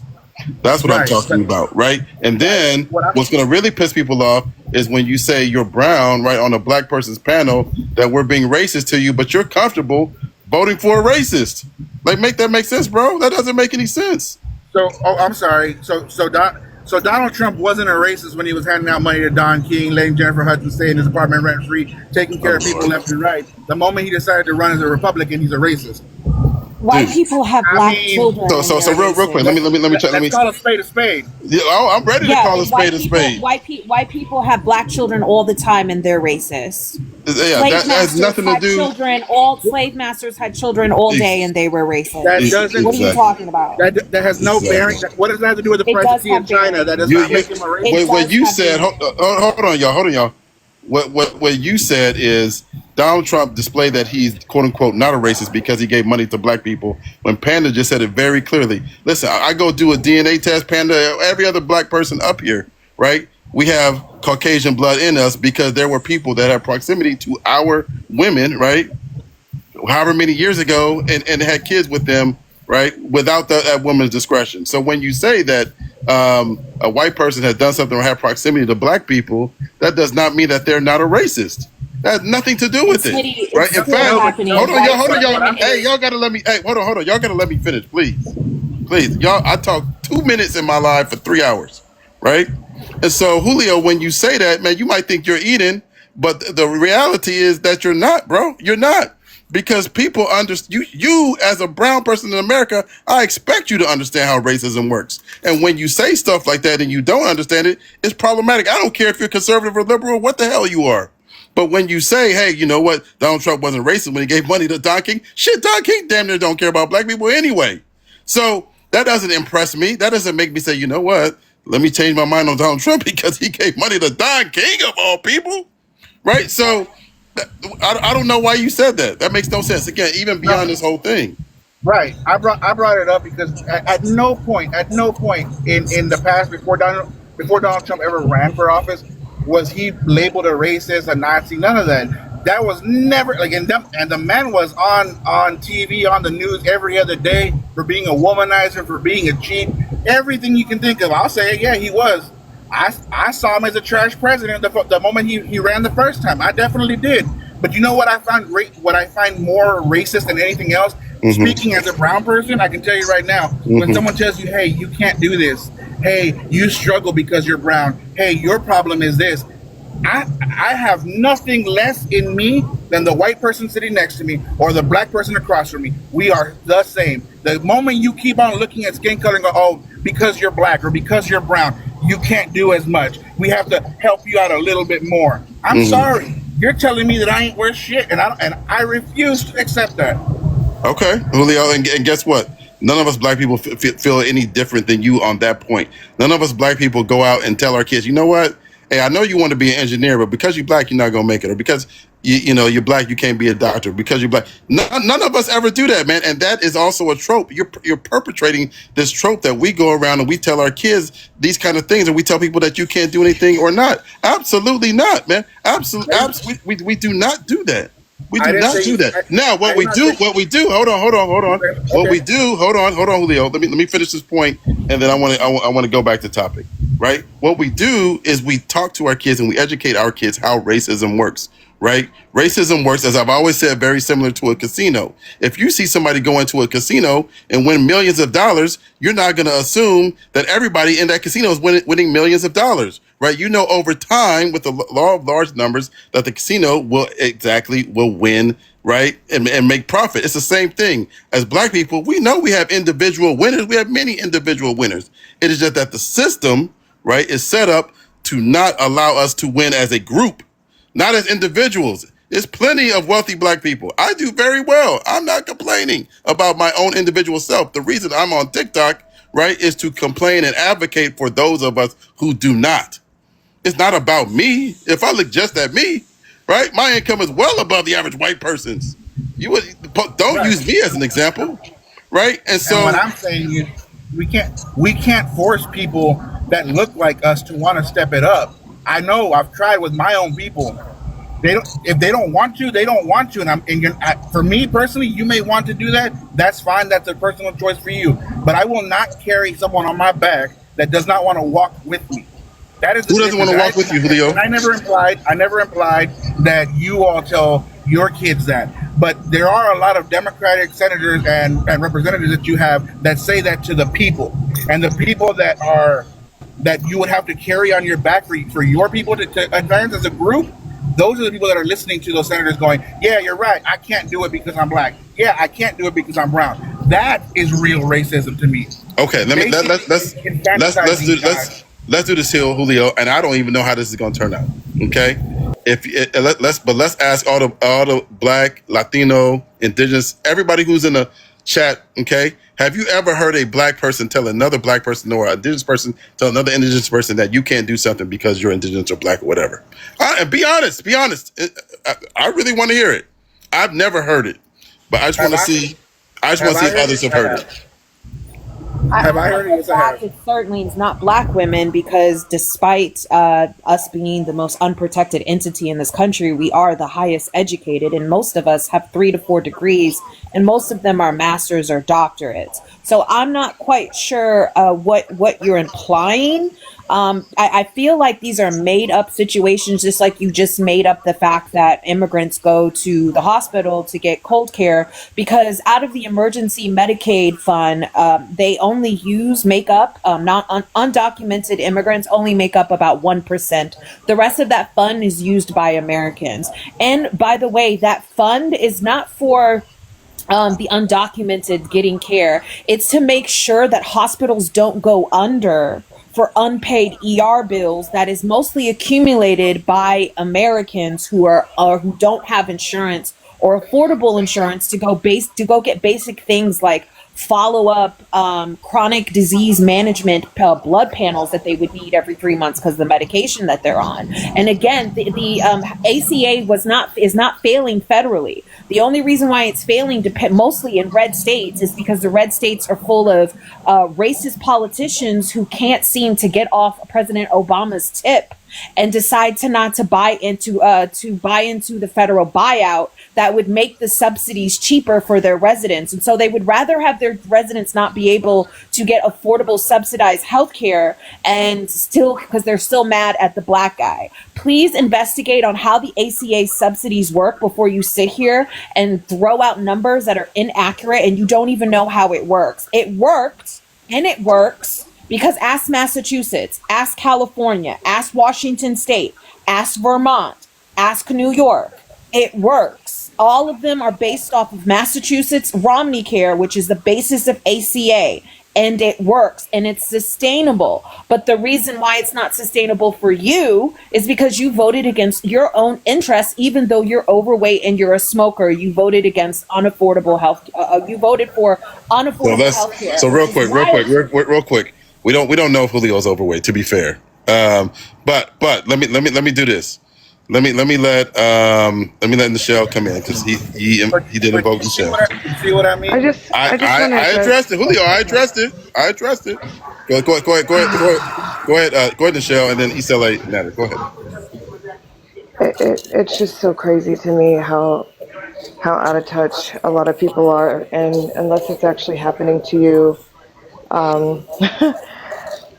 That's what I'm talking about, right? And then what's going to really piss people off is when you say you're brown, right, on a black person's panel, that we're being racist to you, but you're comfortable voting for a racist. Like, make that make sense, bro? That doesn't make any sense. I'm sorry. So Donald Trump wasn't a racist when he was handing out money to Don King, letting Jennifer Hudson stay in his apartment rent-free, taking care of people left and right. The moment he decided to run as a Republican, he's a racist. White people have black children. So real quick, let me check. Let's call a spade a spade. Yeah, I'm ready to call a spade a spade. White people have black children all the time, and they're racist. Yeah, that has nothing to do. All slave masters had children all day, and they were racist. What are you talking about? That has no bearing. What does that have to do with the presidency in China? That does not make him a racist. What you said? Hold on, y'all. What you said is Donald Trump displayed that he's quote unquote not a racist because he gave money to black people, when Panda just said it very clearly. Listen, I go do a DNA test, Panda, every other black person up here, right? We have Caucasian blood in us because there were people that had proximity to our women, right? However many years ago, and had kids with them, right? Without that woman's discretion. So when you say that a white person has done something or had proximity to black people, that does not mean that they're not a racist. That has nothing to do with it, right? In fact, hold on, y'all. Hey, y'all gotta let me. Hey, hold on. Y'all gotta let me finish, please. Y'all. I talked 2 minutes in my life for 3 hours, right? And so, Julio, when you say that, man, you might think you're eating, but the reality is that you're not, bro. You're not. Because people understand you as a brown person in America, I expect you to understand how racism works. And when you say stuff like that and you don't understand it, it's problematic. I don't care if you're conservative or liberal, what the hell you are. But when you say, hey, you know what? Donald Trump wasn't racist when he gave money to Don King. Shit, Don King damn near don't care about black people anyway. So that doesn't impress me. That doesn't make me say, you know what? Let me change my mind on Donald Trump because he gave money to Don King of all people. Right? So I don't know why you said that. That makes no sense. Again, even beyond this whole thing. Right. I brought it up because at no point in the past before Donald Trump ever ran for office was he labeled a racist, a Nazi, none of that. That was never like, and the man was on TV, on the news every other day for being a womanizer, for being a cheat, everything you can think of. I'll say, yeah, he was. I saw him as a trash president the moment he ran the first time. I definitely did. But you know what I found great? What I find more racist than anything else? Mm-hmm. Speaking as a brown person, I can tell you right now, when someone tells you, hey, you can't do this. Hey, you struggle because you're brown. Hey, your problem is this. I have nothing less in me than the white person sitting next to me or the black person across from me. We are the same. The moment you keep on looking at skin color and go, oh, because you're black or because you're brown, you can't do as much. We have to help you out a little bit more. I'm sorry. You're telling me that I ain't worth shit, and I refuse to accept that. Okay, Julio, and guess what? None of us black people feel any different than you on that point. None of us black people go out and tell our kids, you know what? Hey, I know you want to be an engineer, but because you're black, you're not going to make it. Or because you're black, you can't be a doctor because you're black. None of us ever do that, man. And that is also a trope. You're perpetrating this trope that we go around and we tell our kids these kind of things, and we tell people that you can't do anything or not. Absolutely not, man. Absolutely, we do not do that. We do not do that. Now, what we do, hold on. Okay. What we do, hold on, Julio. Let me finish this point, and then I want to go back to topic. Right? What we do is we talk to our kids and we educate our kids how racism works. Right? Racism works, as I've always said, very similar to a casino. If you see somebody go into a casino and win millions of dollars, you're not going to assume that everybody in that casino is winning millions of dollars, right? You know, over time, with the law of large numbers, that the casino will win, right, and make profit. It's the same thing. As black people, we know we have individual winners. We have many individual winners. It is just that the system, right, is set up to not allow us to win as a group, not as individuals. There's plenty of wealthy black people. I do very well. I'm not complaining about my own individual self. The reason I'm on TikTok, right, is to complain and advocate for those of us who do not. It's not about me. If I look just at me, right, my income is well above the average white person's. Don't use me as an example, right? And so what I'm saying is, we can't force people that look like us to want to step it up. I know I've tried with my own people. If they don't want to, they don't want to. For me personally, you may want to do that. That's fine. That's a personal choice for you. But I will not carry someone on my back that does not want to walk with me. That is who doesn't want to walk with you, Julio? And I never implied that you all tell your kids that. But there are a lot of Democratic senators and representatives that you have that say that to the people, and the people that you would have to carry on your back for your people to advance as a group. Those are the people that are listening to those senators going, yeah, you're right. I can't do it because I'm black. Yeah, I can't do it because I'm brown. That is real racism to me. Okay, let's do this here, Julio. And I don't even know how this is going to turn out. Okay, let's ask all the black, Latino, indigenous, everybody who's in the chat. Okay, have you ever heard a black person tell another black person or an indigenous person tell another indigenous person that you can't do something because you're indigenous or black or whatever? And be honest. I really want to hear it. I've never heard it, but I just want to see. I just want to see if others have heard it. Have I heard it? It certainly is not black women, because despite us being the most unprotected entity in this country, we are the highest educated, and most of us have 3 to 4 degrees, and most of them are masters or doctorates. So I'm not quite sure what you're implying. I feel like these are made up situations, just like you just made up the fact that immigrants go to the hospital to get cold care, because out of the emergency Medicaid fund, they only use makeup. Undocumented immigrants only make up about 1%. The rest of that fund is used by Americans. And by the way, that fund is not for the undocumented getting care. It's to make sure that hospitals don't go under for unpaid ER bills that is mostly accumulated by Americans who don't have insurance or affordable insurance to go get basic things like follow-up chronic disease management blood panels that they would need every 3 months because of the medication that they're on. And again, the ACA is not failing federally. The only reason why it's failing mostly in red states is because the red states are full of racist politicians who can't seem to get off President Obama's tip and decide to buy into the federal buyout that would make the subsidies cheaper for their residents. And so they would rather have their residents not be able to get affordable subsidized health care, and still, because they're still mad at the black guy. Please investigate on how the ACA subsidies work before you sit here and throw out numbers that are inaccurate and you don't even know how it works. It worked, and it works because ask Massachusetts, ask California, ask Washington State, ask Vermont, ask New York. It works. All of them are based off of Massachusetts Romney Care, which is the basis of ACA, and it works and it's sustainable. But the reason why it's not sustainable for you is because you voted against your own interests, even though you're overweight and you're a smoker. You voted against unaffordable health. You voted for unaffordable health care. So real quick. We don't know if Julio's overweight, to be fair. But let me do this. let Michelle come in because he did invoke Michelle. See what I mean? I addressed it, Julio. I addressed it. Go ahead, Michelle, and then East LA Natter. Go ahead. It's just so crazy to me how out of touch a lot of people are, and unless it's actually happening to you,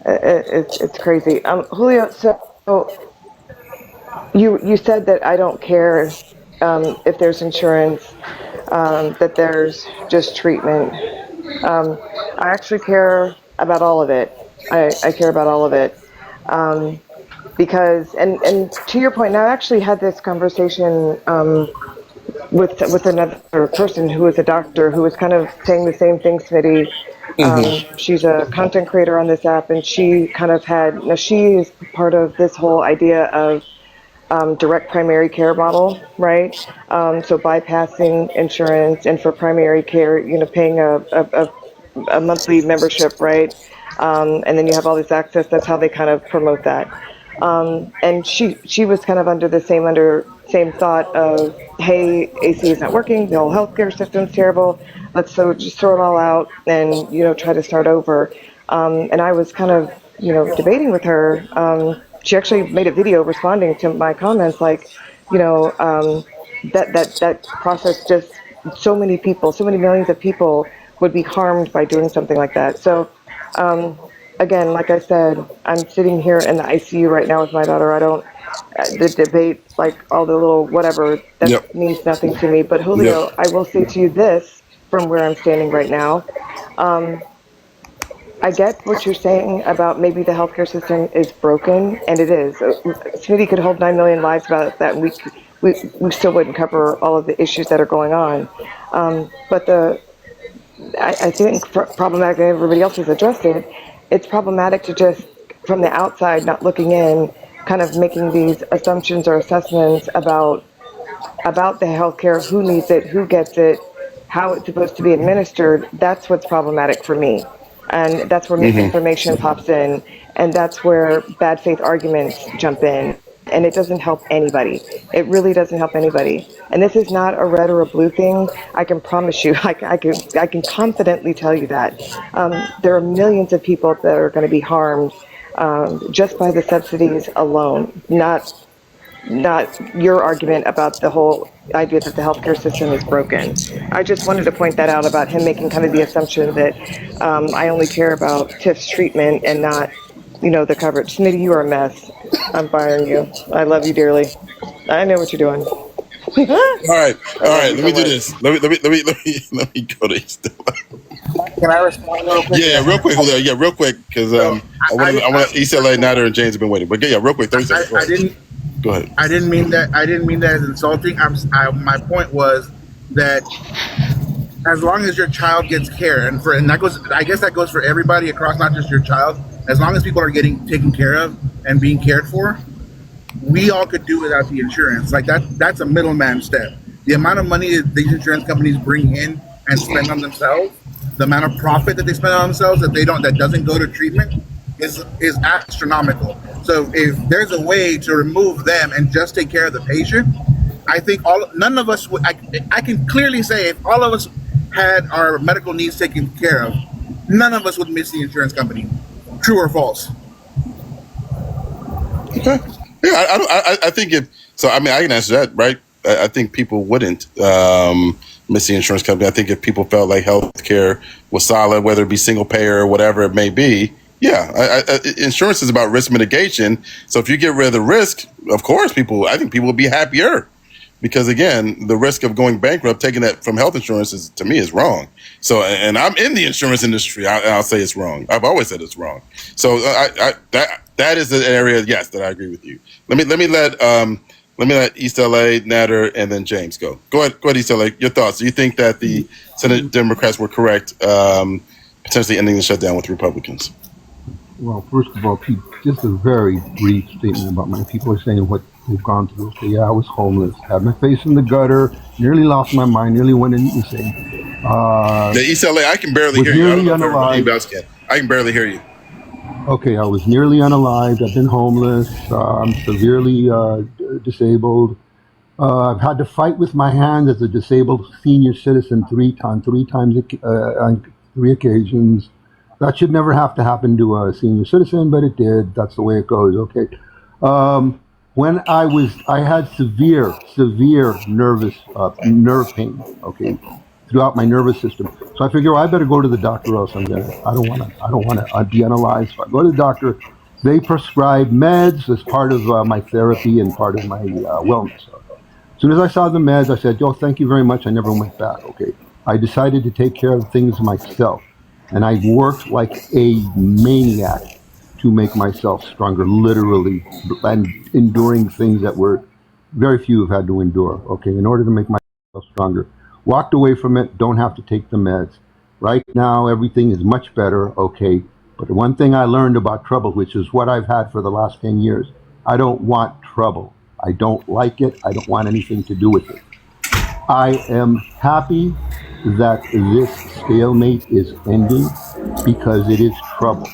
it's crazy. Julio, so you said that I don't care if there's insurance, that there's just treatment. I actually care about all of it. I care about all of it. Because and to your point, and I actually had this conversation with another person who was a doctor who was kind of saying the same thing, Smitty. She's a content creator on this app, and she kind of she is part of this whole idea of direct primary care model, right? So bypassing insurance, and for primary care, paying a monthly membership, right? And then you have all this access. That's how they kind of promote that. And she was kind of under the same thought of, hey, AC is not working, the whole healthcare system's terrible. Let's just throw it all out and try to start over. And I was kind of debating with her. She actually made a video responding to my comments, like, that process, just so many people, so many millions of people would be harmed by doing something like that. So again, like I said, I'm sitting here in the ICU right now with my daughter. I don't, the debate, like all the little whatever, that means nothing to me. But Julio, I will say to you this from where I'm standing right now. I get what you're saying about maybe the healthcare system is broken, and it is. Smitty could hold 9 million lives about that, and we still wouldn't cover all of the issues that are going on. But I think problematic, and everybody else has addressed it, it's problematic to just, from the outside, not looking in, kind of making these assumptions or assessments about the healthcare, who needs it, who gets it, how it's supposed to be administered. That's what's problematic for me. And that's where misinformation pops in, and that's where bad faith arguments jump in. And it doesn't help anybody. It really doesn't help anybody. And this is not a red or a blue thing. I can promise you. I can confidently tell you that there are millions of people that are going to be harmed just by the subsidies alone. Not your argument about the whole idea that the healthcare system is broken. I just wanted to point that out about him making kind of the assumption that I only care about TIF's treatment and not, the coverage. Smitty, you are a mess. I'm firing you. I love you dearly. I know what you're doing. All right. Let me do this. Let me go to Stella. Can I respond real quick? Yeah, real quick, Julio. Yeah, real quick, because I want East LA Natter and James have been waiting. But yeah, real quick, 30 seconds. Go ahead. I didn't mean that as insulting. My point was that as long as your child gets care, and that goes, I guess that goes for everybody across, not just your child. As long as people are getting taken care of and being cared for, we all could do without the insurance. Like that's a middleman step. The amount of money that these insurance companies bring in and spend on themselves, the amount of profit that they spend on themselves that doesn't go to treatment is astronomical. So if there's a way to remove them and just take care of the patient, I think none of us would. I can clearly say if all of us had our medical needs taken care of, none of us would miss the insurance company. True or false? Okay. Yeah, I think I can answer that, right? I think people wouldn't miss the insurance company. I think if people felt like healthcare was solid, whether it be single payer or whatever it may be, yeah, insurance is about risk mitigation. So if you get rid of the risk, of course, I think people would be happier. Because again, the risk of going bankrupt, taking that from health insurance to me is wrong. So, and I'm in the insurance industry. I'll say it's wrong. I've always said it's wrong. So that is the area, yes, that I agree with you. Let me let East LA, Natter, and then James go. Go ahead, East LA. Your thoughts? Do you think that the Senate Democrats were correct, potentially ending the shutdown with Republicans? Well, first of all, Pete, just a very brief statement about my people are saying what they've gone through. Okay, yeah, I was homeless, had my face in the gutter, nearly lost my mind, nearly went insane. The East LA, I can barely hear you. I don't know if everybody else can. I can barely hear you. Okay, I was nearly unalived. I've been homeless. I'm severely disabled. I've had to fight with my hands as a disabled senior citizen on 3 occasions. That should never have to happen to a senior citizen, but it did. That's the way it goes. Okay. When I had severe nerve pain. Okay, throughout my nervous system. So I figure, well, I better go to the doctor, or else I don't want to be unalized. So I go to the doctor. They prescribe meds as part of my therapy and part of my wellness. As soon as I saw the meds, I said, "Oh, thank you very much." I never went back. Okay, I decided to take care of things myself, and I worked like a maniac to make myself stronger, literally, and enduring things that were very few have had to endure. Okay, in order to make myself stronger, walked away from it. Don't have to take the meds. Right now, everything is much better. Okay, but the one thing I learned about trouble, which is what I've had for the last 10 years, I don't want trouble. I don't like it. I don't want anything to do with it. I am happy that this stalemate is ending because it is trouble.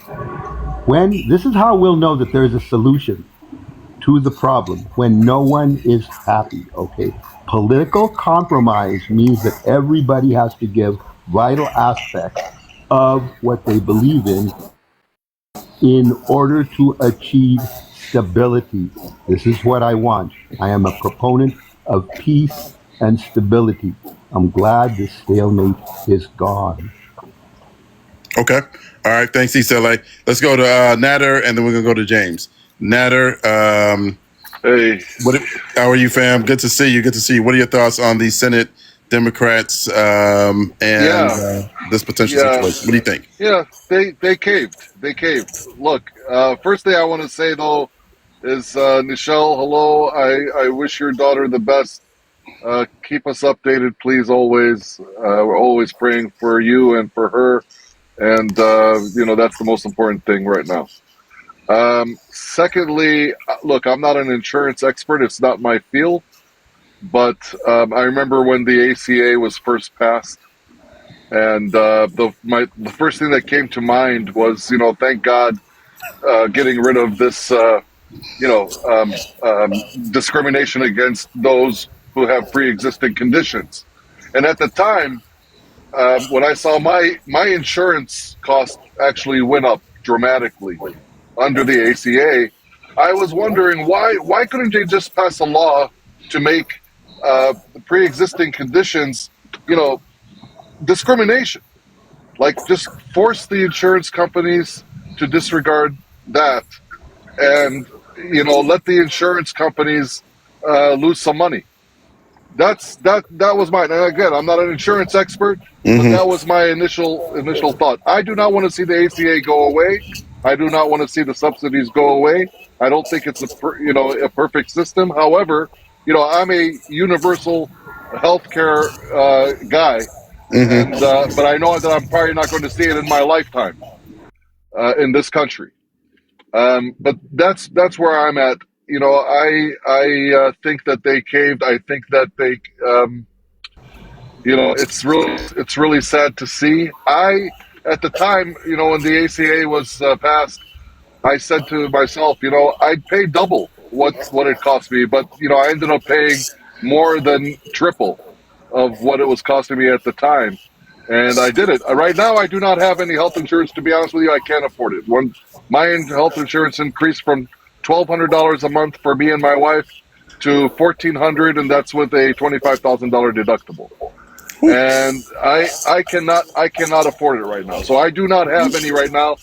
This is how we'll know that there's a solution to the problem, when no one is happy, okay? Political compromise means that everybody has to give vital aspects of what they believe in order to achieve stability. This is what I want. I am a proponent of peace and stability. I'm glad this stalemate is gone. Okay. All right. Thanks, Isela. Let's go to Nader, and then we're going to go to James. Nader, hey. How are you, fam? Good to see you. Good to see you. What are your thoughts on the Senate Democrats and this potential situation? What do you think? Yeah, they caved. They caved. Look, first thing I want to say, though, is Nichelle, hello. I wish your daughter the best. Keep us updated, please, always. We're always praying for you and for her. And, that's the most important thing right now. Secondly, look, I'm not an insurance expert. It's not my field. But I remember when the ACA was first passed, and the first thing that came to mind was, thank God, getting rid of this, discrimination against those who have pre-existing conditions. And at the time, when I saw my insurance cost actually went up dramatically under the ACA, I was wondering why couldn't they just pass a law to make pre-existing conditions, discrimination? Like, just force the insurance companies to disregard that, and let the insurance companies lose some money. That was mine. And again, I'm not an insurance expert, but that was my initial thought. I do not want to see the ACA go away. I do not want to see the subsidies go away. I don't think it's a perfect system. However, I'm a universal healthcare guy, and but I know that I'm probably not going to see it in my lifetime in this country. But that's where I'm at. I think that they caved. I think that they, it's really sad to see. At the time, when the ACA was passed, I said to myself, I'd pay double what it cost me, but I ended up paying more than triple of what it was costing me at the time, and I did it. Right now, I do not have any health insurance. To be honest with you, I can't afford it. When my health insurance increased from $1,200 a month for me and my wife to $1,400, and that's with a $25,000 deductible. And I cannot afford it right now. So I do not have any right now.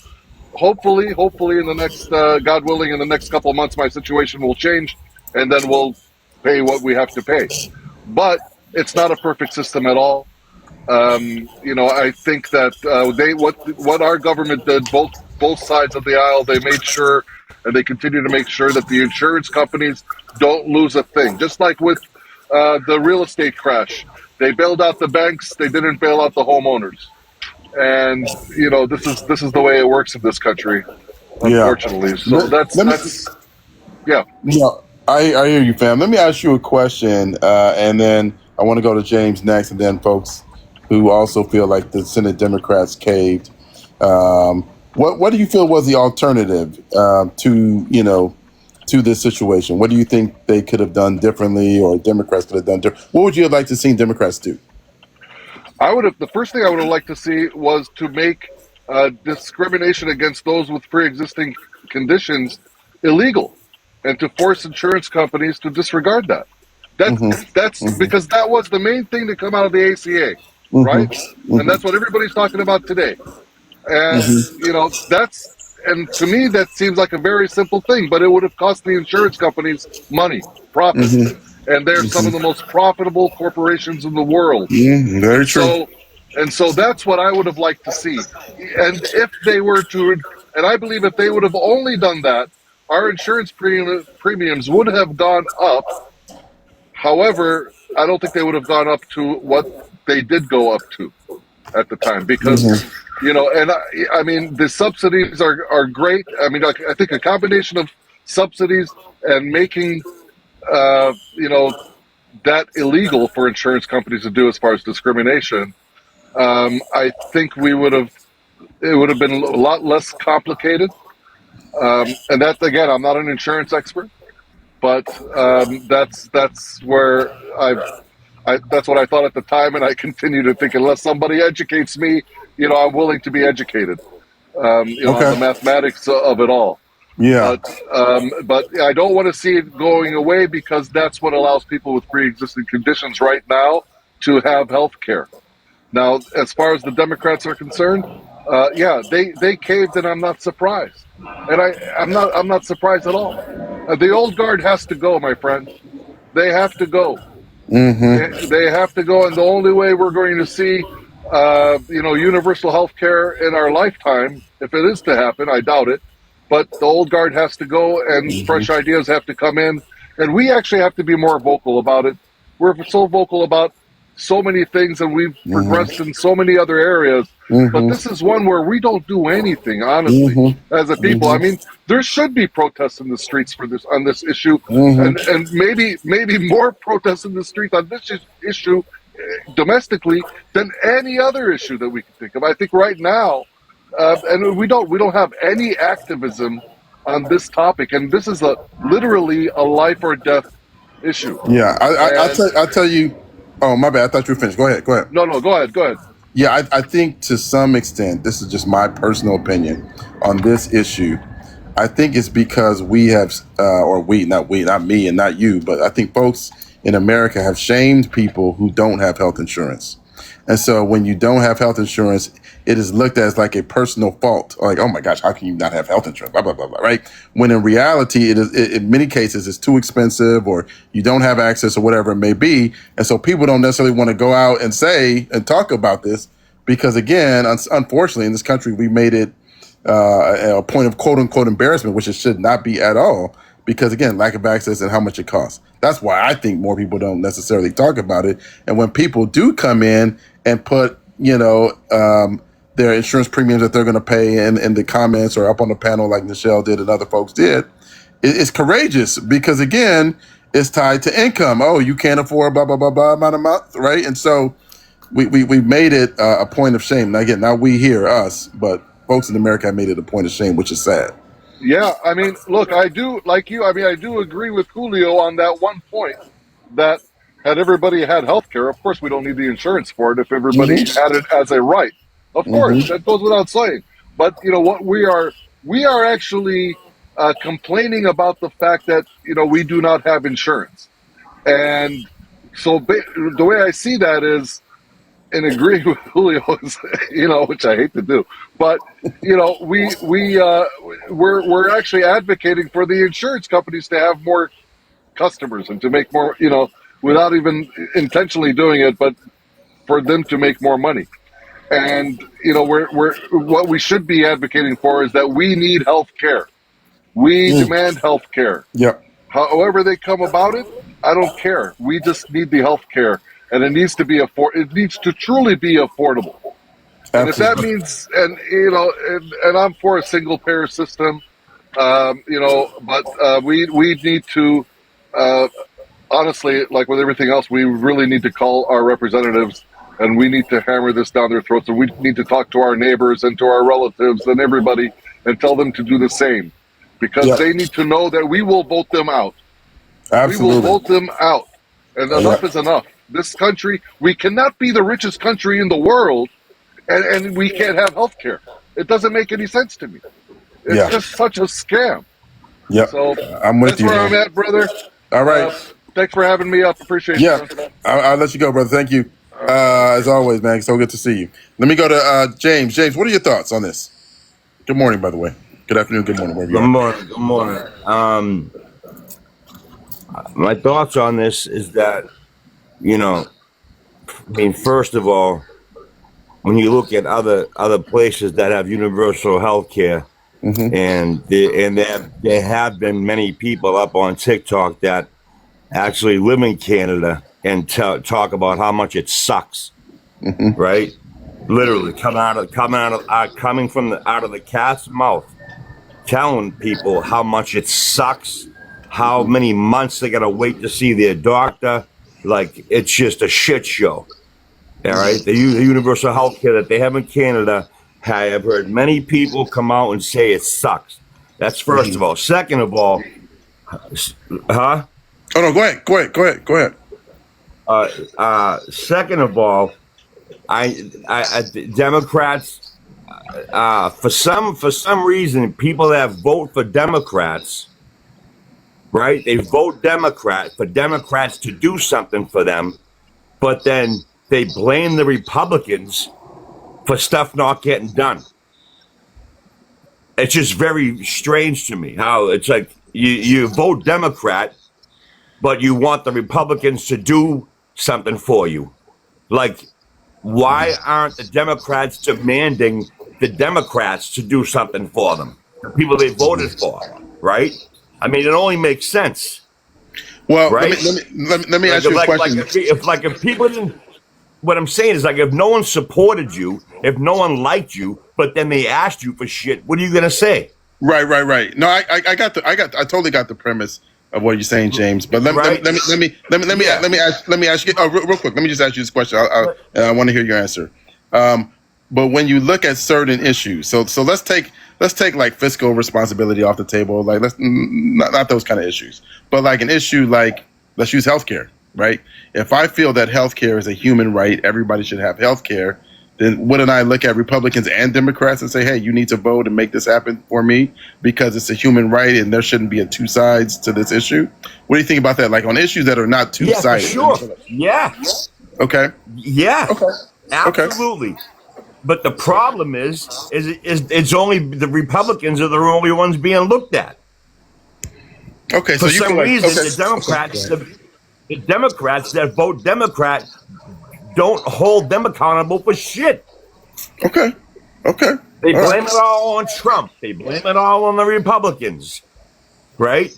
Hopefully in the next, God willing, in the next couple of months, my situation will change, and then we'll pay what we have to pay. But it's not a perfect system at all. I think that what our government did, both sides of the aisle, they made sure, and they continue to make sure, that the insurance companies don't lose a thing. Just like with the real estate crash, they bailed out the banks, they didn't bail out the homeowners. And this is the way it works in this country, unfortunately. So yeah. I hear you, fam. Let me ask you a question, and then I want to go to James next, and then folks who also feel like the Senate Democrats caved. What do you feel was the alternative to to this situation? What do you think they could have done differently, or Democrats could have done different? What would you have liked to see Democrats do? The first thing I would have liked to see was to make discrimination against those with pre-existing conditions illegal, and to force insurance companies to disregard that. That's because that was the main thing to come out of the ACA, right? And that's what everybody's talking about today. And and to me that seems like a very simple thing, but it would have cost the insurance companies money, profit, and they're some of the most profitable corporations in the world. Very true. So that's what I would have liked to see. And if they were to, and I believe if they would have only done that, our insurance premiums would have gone up. However, I don't think they would have gone up to what they did go up to at the time, because and I mean, the subsidies are great. I mean, I think a combination of subsidies and making that illegal for insurance companies to do as far as discrimination, I think it would have been a lot less complicated. And that's, again, I'm not an insurance expert, but that's where that's what I thought at the time, and I continue to think, unless somebody educates me, I'm willing to be educated, on the mathematics of it all. Yeah. But I don't want to see it going away, because that's what allows people with pre-existing conditions right now to have health care. Now, as far as the Democrats are concerned, they caved, and I'm not surprised. And I'm not surprised at all. The old guard has to go, my friend. They have to go. They have to go, and the only way we're going to see, universal health care in our lifetime, if it is to happen, I doubt it, but the old guard has to go, and fresh ideas have to come in, and we actually have to be more vocal about it. We're so vocal about so many things, and we've progressed in so many other areas, but this is one where we don't do anything, honestly, as a people. I mean, there should be protests in the streets on this issue, and maybe more protests in the streets on this issue domestically than any other issue that we can think of. I think right now, and we don't have any activism on this topic, and this is literally a life or death issue. Yeah, I'll tell you. Oh, my bad. I thought you were finished. Go ahead. No, go ahead. Yeah, I think to some extent, this is just my personal opinion on this issue. I think it's because we have, not me and not you, but I think folks in America have shamed people who don't have health insurance. And so when you don't have health insurance, it is looked at as like a personal fault. Like, oh my gosh, how can you not have health insurance? Blah, blah, blah, blah, right? When in reality, in many cases, it's too expensive, or you don't have access, or whatever it may be. And so people don't necessarily want to go out and say and talk about this, because again, unfortunately, in this country, we made it a point of quote unquote embarrassment, which it should not be at all. Because again, lack of access and how much it costs. That's why I think more people don't necessarily talk about it. And when people do come in and put, their insurance premiums that they're going to pay in the comments or up on the panel, like Nichelle did and other folks did, it's courageous, because again, it's tied to income. Oh, you can't afford blah, blah, blah, blah amount a month, right? And so we made it a point of shame. Now again, not we here, us, but folks in America have made it a point of shame, which is sad. Yeah, I mean, look, I do, like you, I do agree with Julio on that one point, that had everybody had health care, of course we don't need the insurance for it if everybody had it as a right. Of course, that goes without saying. But, what we are actually complaining about the fact that, we do not have insurance. And so the way I see that is, and agreeing with Julio, which I hate to do, but we're actually advocating for the insurance companies to have more customers and to make more, without even intentionally doing it, but for them to make more money. And we're what we should be advocating for is that we need health care. We demand health care. Yep. However they come about it, I don't care. We just need the health care. And it needs to be it needs to truly be affordable. And if that means, and I'm for a single payer system, but we need to, honestly, like with everything else, we really need to call our representatives, and we need to hammer this down their throats. And we need to talk to our neighbors and to our relatives and everybody and tell them to do the same. because Yep. they need to know that we will vote them out. We will Absolutely. vote them out. And enough is enough. This country, we cannot be the richest country in the world and we can't have health care. It doesn't make any sense to me. It's Yeah. just such a scam. Yep. So I'm with that's you, where I'm man. at, brother. All right. Thanks for having me up. Appreciate Yeah. you, man. I'll let you go, brother. Thank you. As always, man. So good to see you. Let me go to James. James, what are your thoughts on this? Good morning, by the way. Good afternoon. Good morning. Wherever you are. Good morning. My thoughts on this is that, first of all, when you look at other places that have universal health care, and there have been many people up on TikTok that actually live in Canada and talk about how much it sucks, right? Literally coming from out of the cat's mouth, telling people how much it sucks, how many months they gotta wait to see their doctor. Like, it's just a shit show. All right, the universal health care that they have in Canada, I have heard many people come out and say it sucks. That's first of all. Second of all, huh? Oh no, go ahead. Second of all, Democrats, for some reason, people that vote for Democrats, right? They vote Democrat for Democrats to do something for them, but then they blame the Republicans for stuff not getting done. It's just very strange to me how it's like you vote Democrat, but you want the Republicans to do something for you. Like, why aren't the Democrats demanding the Democrats to do something for them? The people they voted for, right? I mean, it only makes sense. Well, right? let me ask you a question. If people didn't, what I'm saying is, like, if no one supported you, if no one liked you, but then they asked you for shit, what are you gonna say? Right. No, I totally got the premise of what you're saying, James. But let me ask you. Oh, real quick. Let me just ask you this question. I want to hear your answer. But when you look at certain issues, so let's take like fiscal responsibility off the table. Like, let's not those kind of issues, but like an issue like, let's use healthcare, right? If I feel that healthcare is a human right, everybody should have healthcare, then wouldn't I look at Republicans and Democrats and say, hey, you need to vote and make this happen for me because it's a human right and there shouldn't be two sides to this issue? What do you think about that? Like, on issues that are not two-sided? Yeah, for sure. Yeah. Okay. Yeah. Okay. Absolutely. Okay. But the problem is it's only the Republicans are the only ones being looked at. Okay. For some reason, the Democrats that vote Democrat don't hold them accountable for shit. Okay. They blame it all on Trump. They blame it all on the Republicans, right?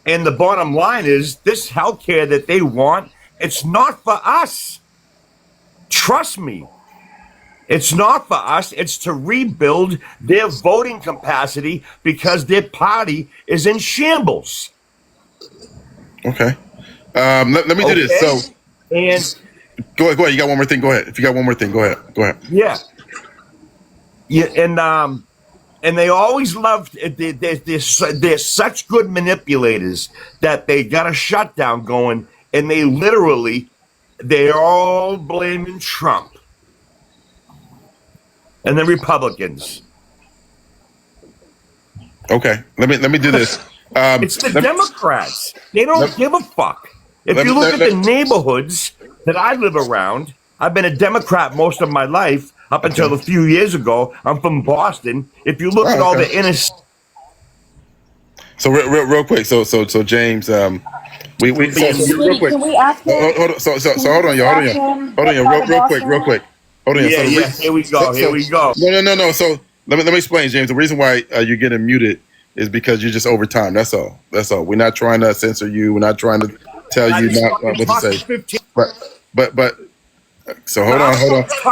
And the bottom line is, this healthcare that they want, it's not for us. Trust me. It's not for us. It's to rebuild their voting capacity because their party is in shambles. Okay. Let me do this. So, and go ahead. You got one more thing? Go ahead. If you got one more thing, go ahead. Yeah. And they always love. They're such good manipulators that they got a shutdown going, and they're all blaming Trump and the Republicans. Okay, let me do this. It's the Democrats. They don't give a fuck. If you look at the neighborhoods that I live around, I've been a Democrat most of my life up until a few years ago. I'm from Boston. If you look at all the inner. So real quick. So James, real quick. Can we ask him? Hold on, real quick. Hold on. Yeah. Here we go. No. So let me explain, James. The reason why you're getting muted is because you're just over time. That's all. We're not trying to censor you. We're not trying to tell you not what to say. But so hold on.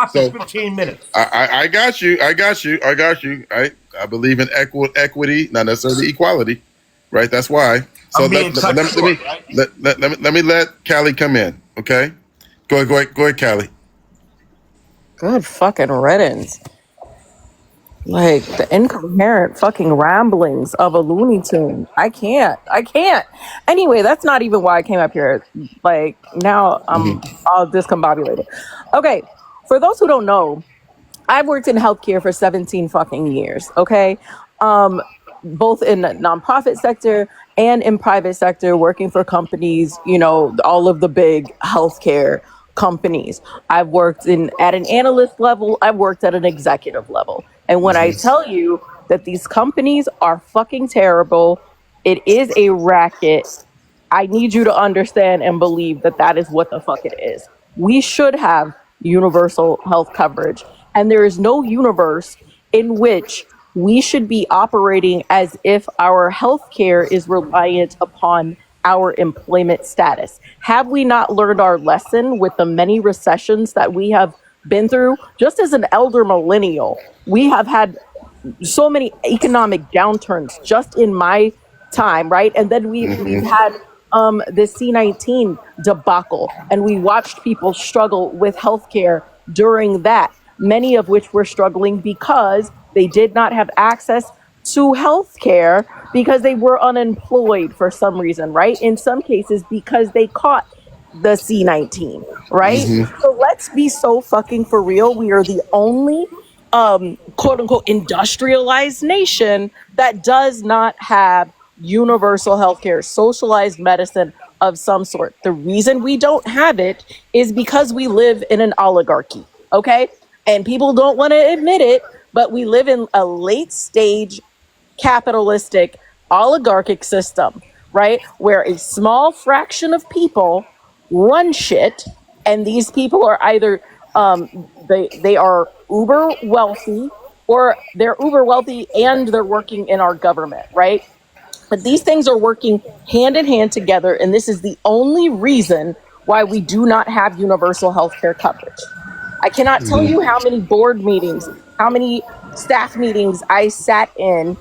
So 15 minutes. I got you. I believe in equity, not necessarily equality. Right. That's why. So let me let Callie come in. Okay. Go ahead, Callie. Good fucking riddance. Like the incoherent fucking ramblings of a Looney Tune. I can't. Anyway, that's not even why I came up here. Like now I'm all discombobulated. Okay, for those who don't know, I've worked in healthcare for 17 fucking years. Okay, both in the nonprofit sector and in private sector, working for companies. You know, all of the big healthcare companies. I've worked in at an analyst level. I've worked at an executive level. And when I tell you that these companies are fucking terrible, it is a racket. I need you to understand and believe that that is what the fuck it is. We should have universal health coverage. And there is no universe in which we should be operating as if our health care is reliant upon our employment status. Have we not learned our lesson with the many recessions that we have been through? Just as an elder millennial, we have had so many economic downturns just in my time, right? And then we've had the C-19 debacle, and we watched people struggle with healthcare during that, many of which were struggling because they did not have access to healthcare because they were unemployed for some reason, right? In some cases, because they caught the C-19, right? So let's be so fucking for real. We are the only quote unquote industrialized nation that does not have universal healthcare, socialized medicine of some sort. The reason we don't have it is because we live in an oligarchy, okay? And people don't want to admit it, but we live in a late stage capitalistic oligarchic system, right? Where a small fraction of people run shit, and these people are either they are uber wealthy, or they're uber wealthy and they're working in our government, right? But these things are working hand in hand together, and this is the only reason why we do not have universal health care coverage. I cannot tell you how many board meetings, how many staff meetings I sat in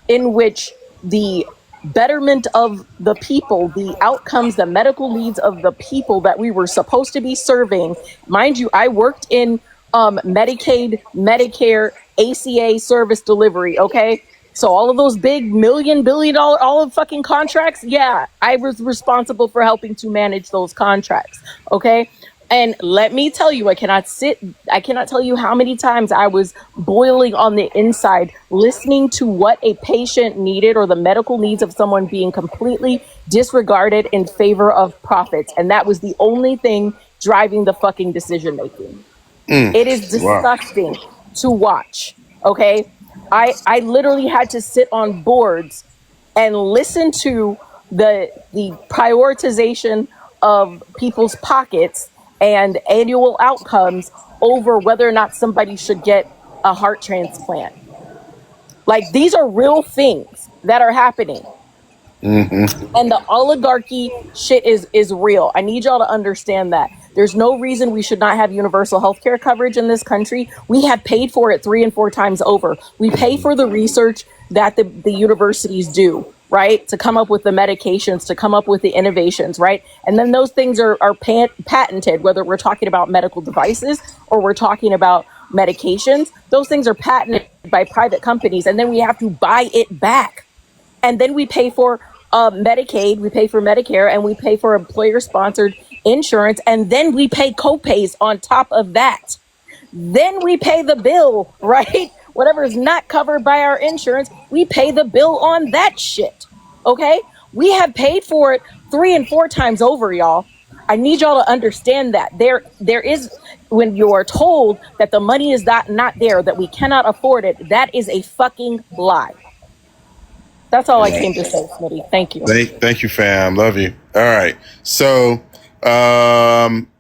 which the betterment of the people, the outcomes, the medical needs of the people that we were supposed to be serving. Mind you, I worked in Medicaid, Medicare, ACA service delivery, okay? So all of those big $1 billion, all of fucking contracts, yeah, I was responsible for helping to manage those contracts, okay? And let me tell you, I cannot tell you how many times I was boiling on the inside, listening to what a patient needed or the medical needs of someone being completely disregarded in favor of profits. And that was the only thing driving the fucking decision making. It is disgusting to watch. Okay. I literally had to sit on boards and listen to the prioritization of people's pockets and annual outcomes over whether or not somebody should get a heart transplant. Like, these are real things that are happening. And the oligarchy shit is real. I need y'all to understand that. There's no reason we should not have universal healthcare coverage in this country. We have paid for it 3 and 4 times over. We pay for the research that the universities do, right? To come up with the medications, to come up with the innovations, right? And then those things are patented, whether we're talking about medical devices or we're talking about medications. Those things are patented by private companies, and then we have to buy it back. And then we pay for Medicaid, we pay for Medicare, and we pay for employer-sponsored insurance, and then we pay copays on top of that. Then we pay the bill, right? Whatever is not covered by our insurance, we pay the bill on that shit, okay? We have paid for it 3 and 4 times over, y'all. I need y'all to understand that. There is, when you are told that the money is not there, that we cannot afford it, that is a fucking lie. That's all I came to say, Smitty. Thank you. Thank you, fam. Love you. All right. So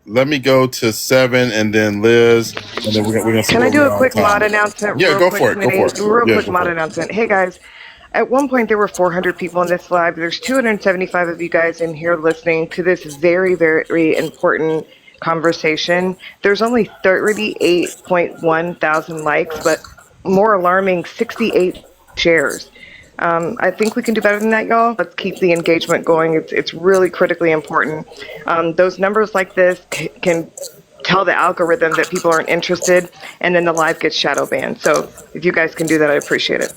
let me go to 7 and then Liz, and then we're gonna see. Can I where do we a are quick on time. mod announcement? Yeah, Real go quick, for it. Go for Smitty? it. Real Yeah, quick go mod for it. announcement. Hey guys, at one point there were 400 people in this live. There's 275 of you guys in here listening to this very, very important conversation. There's only 38.1 thousand likes, but more alarming, 68 shares. I think we can do better than that, y'all. Let's keep the engagement going. It's really critically important. Those numbers like this can tell the algorithm that people aren't interested, and then the live gets shadow banned. So if you guys can do that, I appreciate it.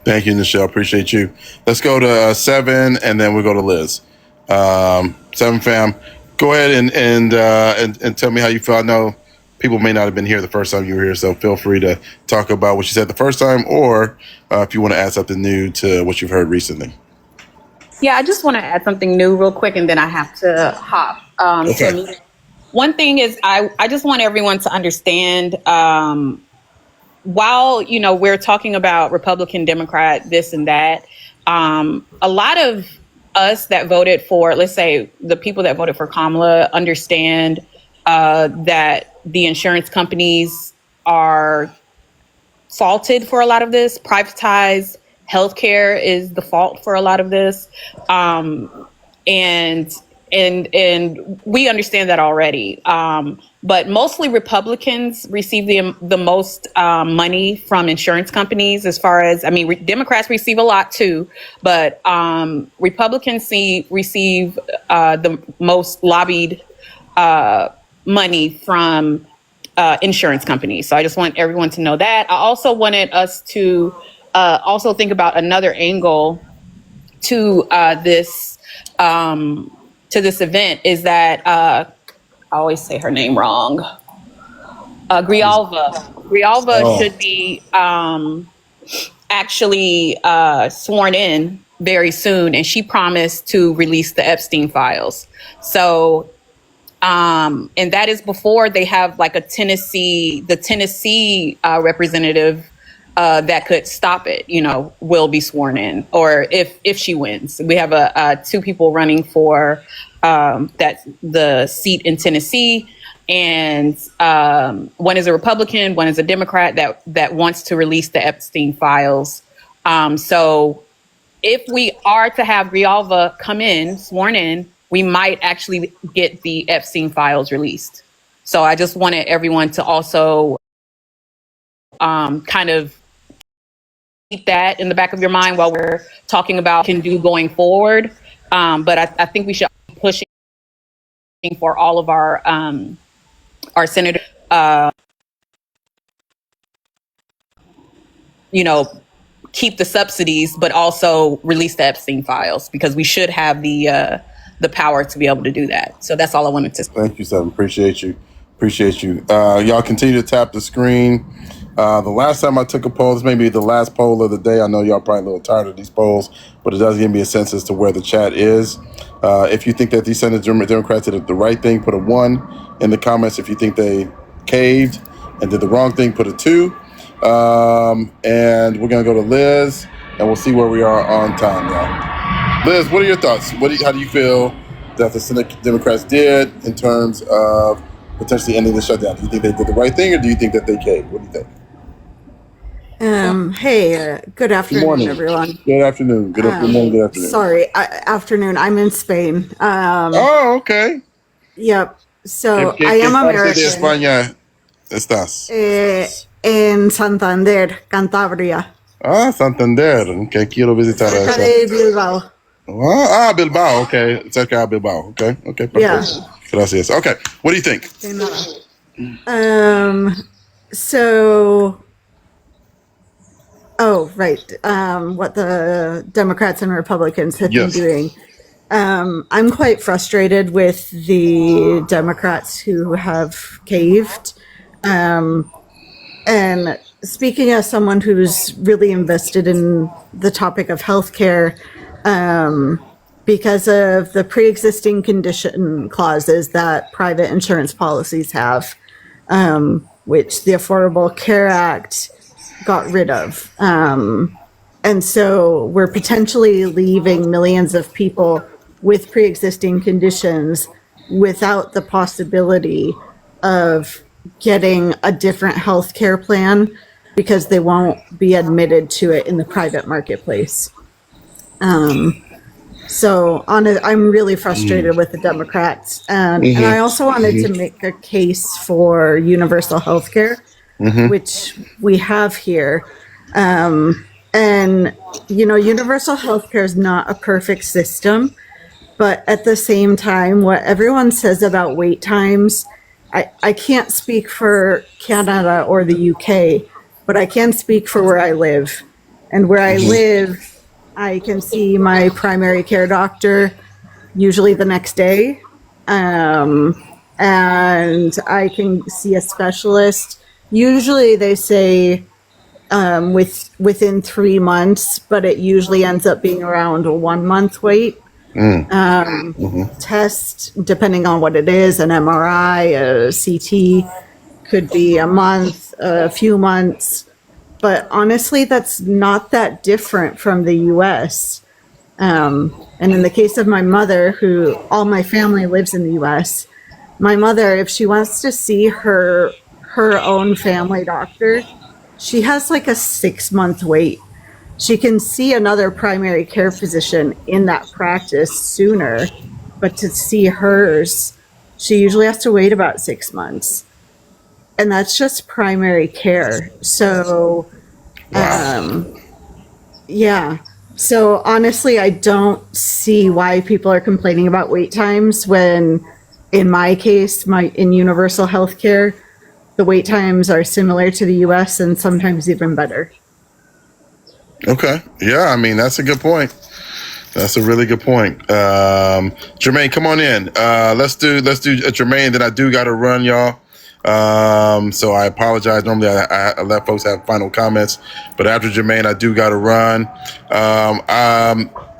Thank you, Nichelle. Appreciate you. Let's go to 7, and then we'll go to Liz. 7 fam, go ahead and tell me how you feel. I know people may not have been here the first time you were here, so feel free to talk about what you said the first time, or if you want to add something new to what you've heard recently. Yeah, I just want to add something new real quick, and then I have to hop to a meeting. One thing is I just want everyone to understand, while, you know, we're talking about Republican, Democrat, this and that, a lot of us that voted for, let's say the people that voted for Kamala, understand that the insurance companies are faulted for a lot of this. Privatized healthcare is the fault for a lot of this. And we understand that already. But mostly Republicans receive the most money from insurance companies. As far as, I mean, Democrats receive a lot too, but Republicans receive the most lobbied money from insurance companies. So I just want everyone to know that. I also wanted us to also think about another angle to this event, is that I always say her name wrong. Grijalva should be actually sworn in very soon, and she promised to release the Epstein files. So, and that is before they have like the Tennessee representative that could stop it, you know, will be sworn in, or if she wins. We have two people running for the seat in Tennessee, and one is a Republican, one is a Democrat that wants to release the Epstein files. So if we are to have Grijalva come in, sworn in, we might actually get the Epstein files released. So I just wanted everyone to also kind of keep that in the back of your mind while we're talking about what we can do going forward. But I think we should be pushing for all of our senators, you know, keep the subsidies, but also release the Epstein files, because we should have the power to be able to do that. So that's all I wanted to say. Thank you, Seven. Appreciate you. Y'all continue to tap the screen. The last time I took a poll, this may be the last poll of the day. I know y'all probably a little tired of these polls, but it does give me a sense as to where the chat is. If you think that these Senate Democrats did the right thing, put a 1 in the comments. If you think they caved and did the wrong thing, put a 2. And we're going to go to Liz, and we'll see where we are on time, y'all. Liz, what are your thoughts? How do you feel that the Senate Democrats did in terms of potentially ending the shutdown? Do you think they did the right thing, or do you think that they caved? What do you think? Hey, good afternoon, everyone. Good afternoon. Good morning, good afternoon. Sorry, afternoon. I'm in Spain. Okay. Yep. So I am American. ¿De España estás? En Santander, Cantabria. Santander. Okay, quiero visitar eso. Cerca de Bilbao. Bilbao. Okay, cerca de Bilbao. Okay, perfect. Yeah. Gracias. Okay, what do you think? What the Democrats and Republicans have been doing. I'm quite frustrated with the Democrats who have caved. And speaking as someone who's really invested in the topic of healthcare, because of the pre-existing condition clauses that private insurance policies have, which the Affordable Care Act got rid of. And so we're potentially leaving millions of people with pre-existing conditions without the possibility of getting a different health care plan because they won't be admitted to it in the private marketplace. I'm really frustrated with the Democrats. And I also wanted to make a case for universal health care, which we have here. Universal health care is not a perfect system, but at the same time, what everyone says about wait times I can't speak for Canada or the UK, but I can speak for where I live. And where I live, I can see my primary care doctor usually the next day. And I can see a specialist. Usually they say within 3 months, but it usually ends up being around a 1 month wait. Test, depending on what it is, an MRI, a CT, could be a month, a few months. But honestly, that's not that different from the US. And in the case of my mother, who all my family lives in the US, my mother, if she wants to see her own family doctor, she has like a 6-month wait. She can see another primary care physician in that practice sooner, but to see hers, she usually has to wait about 6 months. And that's just primary care. So, yeah. So honestly, I don't see why people are complaining about wait times when, in my case, in universal healthcare, the wait times are similar to the US and sometimes even better. Okay. Yeah, I mean, that's a good point. That's a really good point. Jermaine, come on in. Let's do Jermaine. Then I do got to run, y'all. So I apologize. Normally I let folks have final comments, but after Jermaine, I do got to run.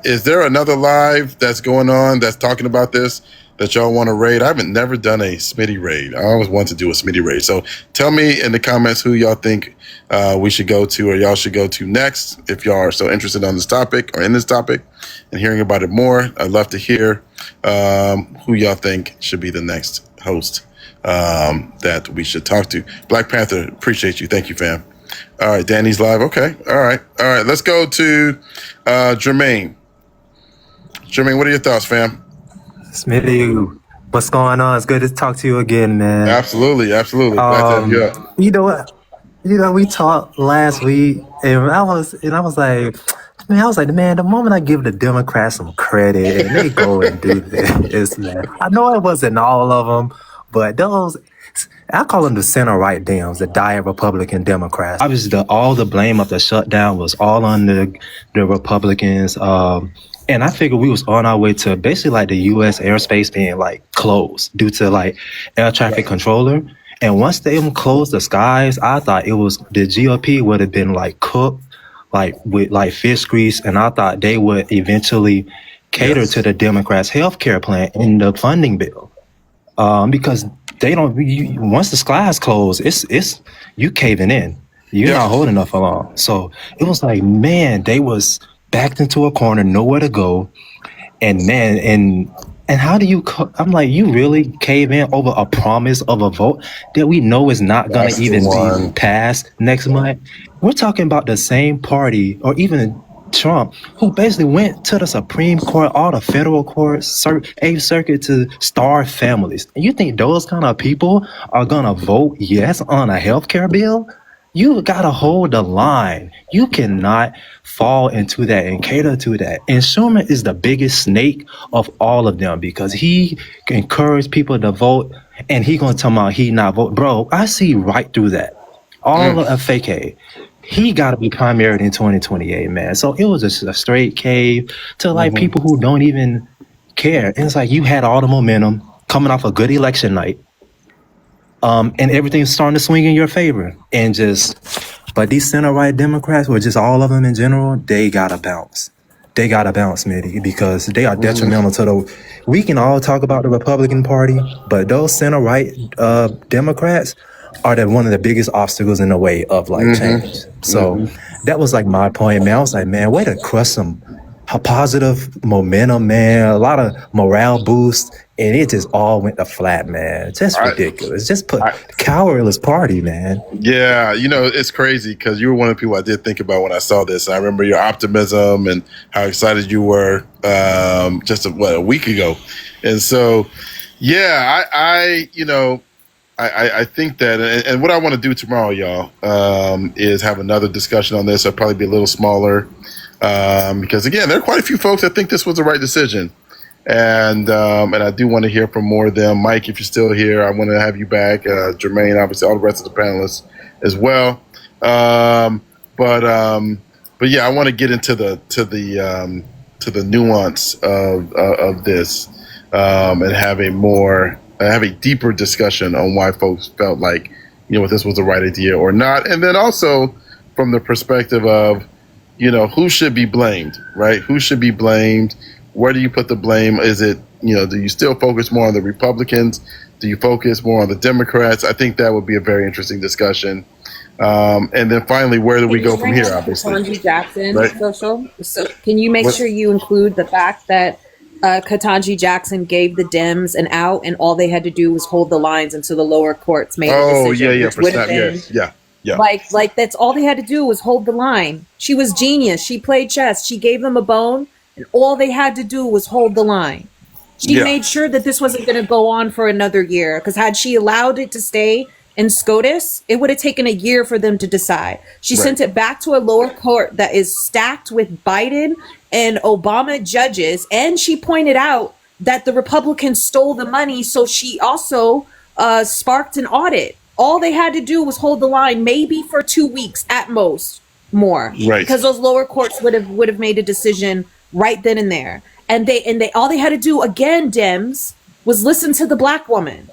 Is there another live that's going on that's talking about this that y'all want to raid? I haven't never done a Smitty raid. I always want to do a Smitty raid. So tell me in the comments who y'all think we should go to or y'all should go to next if y'all are so interested on this topic or in this topic and hearing about it more. I'd love to hear who y'all think should be the next host that we should talk to. Black Panther, appreciate you. Thank you, fam. All right, Danny's live. Okay. All right. Let's go to Jermaine. Jermaine, what are your thoughts, fam? Smitty, what's going on? It's good to talk to you again, man. Absolutely. Glad to have you up. You know what? We talked last week, and I was like, man, the moment I give the Democrats some credit and they go and do this, man. I know it wasn't all of them, but those, I call them the center-right Dems, the diet Republican Democrats. Obviously, all the blame of the shutdown was all on the Republicans. And I figured we was on our way to basically like the U.S. airspace being like closed due to like air traffic controller. And once they closed the skies, I thought it was the GOP would have been like cooked like with like fish grease. And I thought they would eventually cater to the Democrats' healthcare plan in the funding bill. Because they don't, once the skies close, it's you caving in. You're not holding up for long. So it was like, man, they was backed into a corner, nowhere to go. And man, and how do you, I'm like, you really cave in over a promise of a vote that we know is not going to even be passed next month? We're talking about the same party, or even Trump, who basically went to the Supreme Court, all the federal courts, 8th Circuit to starve families. And you think those kind of people are going to vote yes on a healthcare bill? You got to hold the line. You cannot fall into that and cater to that. And Schumer is the biggest snake of all of them because he encouraged people to vote and he going to tell me he not vote. Bro, I see right through that. All of fake. He got to be primaried in 2028, man. So it was just a straight cave to like people who don't even care. And it's like you had all the momentum coming off a good election night. And everything's starting to swing in your favor. But these center-right Democrats, or just all of them in general, they gotta bounce. They gotta bounce, Smitty, because they are detrimental to we can all talk about the Republican Party, but those center-right Democrats are one of the biggest obstacles in the way of like change. So that was like my point, man. I was like, man, way to crush some positive momentum, man. A lot of morale boost. And it just all went to flat, man. Just ridiculous. Just put cowardless party, man. Yeah, it's crazy because you were one of the people I did think about when I saw this. I remember your optimism and how excited you were just a week ago. And so, yeah, I think that, and what I want to do tomorrow, y'all, is have another discussion on this. It'll probably be a little smaller because, again, there are quite a few folks that think this was the right decision. and I do want to hear from more of them. Mike, if you're still here, I want to have you back. Jermaine, obviously, all the rest of the panelists as well. But yeah, I want to get into the nuance of this and have a deeper discussion on why folks felt like if this was the right idea or not, and then also from the perspective of who should be blamed, right? Who should be blamed? Where do you put the blame? Is it do you still focus more on the Republicans? Do you focus more on the Democrats? I think that would be a very interesting discussion. And then finally, where do we go from here? Obviously, Ketanji Jackson right? social. So can you make sure you include the fact that Ketanji Jackson gave the Dems an out, and all they had to do was hold the lines until the lower courts made a decision. For snap, yeah. Like that's all they had to do was hold the line. She was genius. She played chess. She gave them a bone, and all they had to do was hold the line. She made sure that this wasn't going to go on for another year, because had she allowed it to stay in SCOTUS, it would have taken a year for them to decide. She sent it back to a lower court that is stacked with Biden and Obama judges, and she pointed out that the Republicans stole the money, so she also sparked an audit. All they had to do was hold the line, maybe for 2 weeks at most, more, because those lower courts would have made a decision right then and there. And they all they had to do, again, Dems, was listen to the black woman. And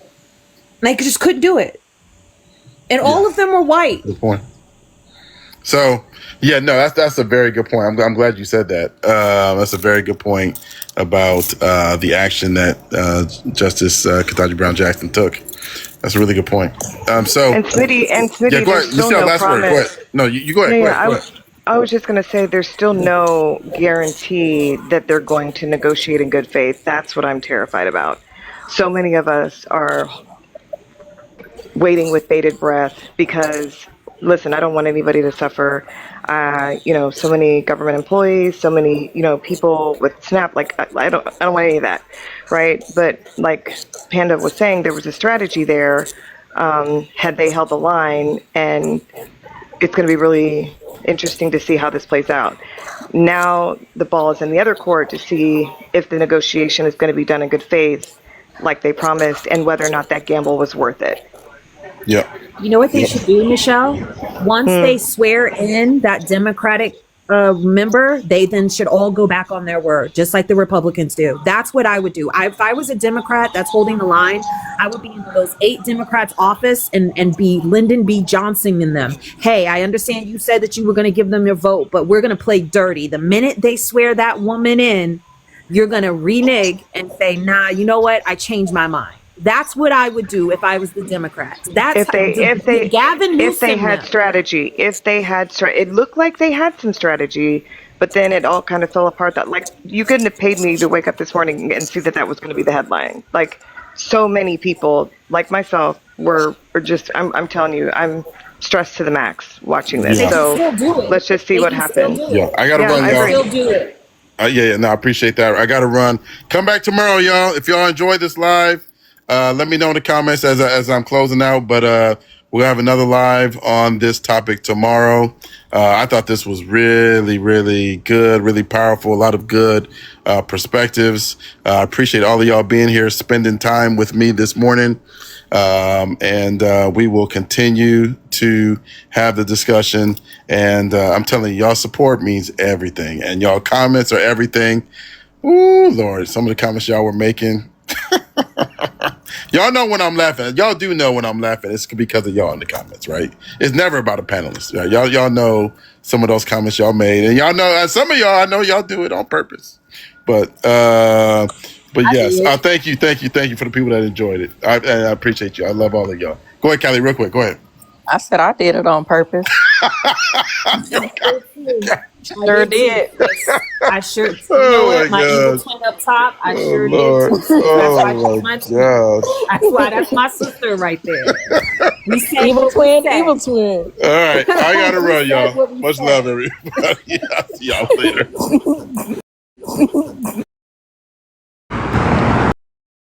they just couldn't do it. And all of them were white. Good point. So, that's a very good point. I'm glad you said that. That's a very good point about the action that Justice Ketanji Brown Jackson took. That's a really good point. And Smitty, go ahead. still no last word. Go ahead. No, you go ahead. Go ahead. I was just going to say there's still no guarantee that they're going to negotiate in good faith. That's what I'm terrified about. So many of us are waiting with bated breath because, listen, I don't want anybody to suffer. So many government employees, so many, people with SNAP. Like, I don't want any of that, right? But like Panda was saying, there was a strategy there. Had they held the line, and it's going to be really interesting to see how this plays out. Now the ball is in the other court to see if the negotiation is going to be done in good faith, like they promised, and whether or not that gamble was worth it. Yeah. You know what they should do, Michelle? Once they swear in that Democratic member, they then should all go back on their word, just like the Republicans do. That's what I would do. If I was a Democrat that's holding the line, I would be in those 8 Democrats' office and be Lyndon B. Johnson in them. Hey, I understand you said that you were going to give them your vote, but we're going to play dirty. The minute they swear that woman in, you're going to renege and say, nah, you know what? I changed my mind. That's what I would do if I was the Democrats. That's if they had strategy. It looked like they had some strategy, but then it all kind of fell apart. That, like, you couldn't have paid me to wake up this morning and see that was going to be the headline. Like, so many people, like myself, were just. I'm telling you, I'm stressed to the max watching this. Yeah. So let's just see what happens. Yeah, I gotta run, y'all. Still do it. No, I appreciate that. I gotta run. Come back tomorrow, y'all. If y'all enjoyed this live. Let me know in the comments as I'm closing out, but we'll have another live on this topic tomorrow. I thought this was really, really good, really powerful, a lot of good perspectives. I appreciate all of y'all being here, spending time with me this morning. And we will continue to have the discussion. And I'm telling you, y'all support means everything. And y'all comments are everything. Ooh, Lord, some of the comments y'all were making. Y'all know when I'm laughing. Y'all do know when I'm laughing. It's because of y'all in the comments, right? It's never about a panelist. Right? Y'all know some of those comments y'all made, and y'all know some of y'all. I know y'all do it on purpose. But yes, thank you for the people that enjoyed it. I appreciate you. I love all of y'all. Go ahead, Callie, real quick. Go ahead. I said I did it on purpose. Sure did. I sure. You know what? My evil twin up top. I sure Lord. did. Too. That's why that's my sister right there. We said evil twin. Evil twin. All right, I gotta run, y'all. Much love, everybody. I'll see y'all later.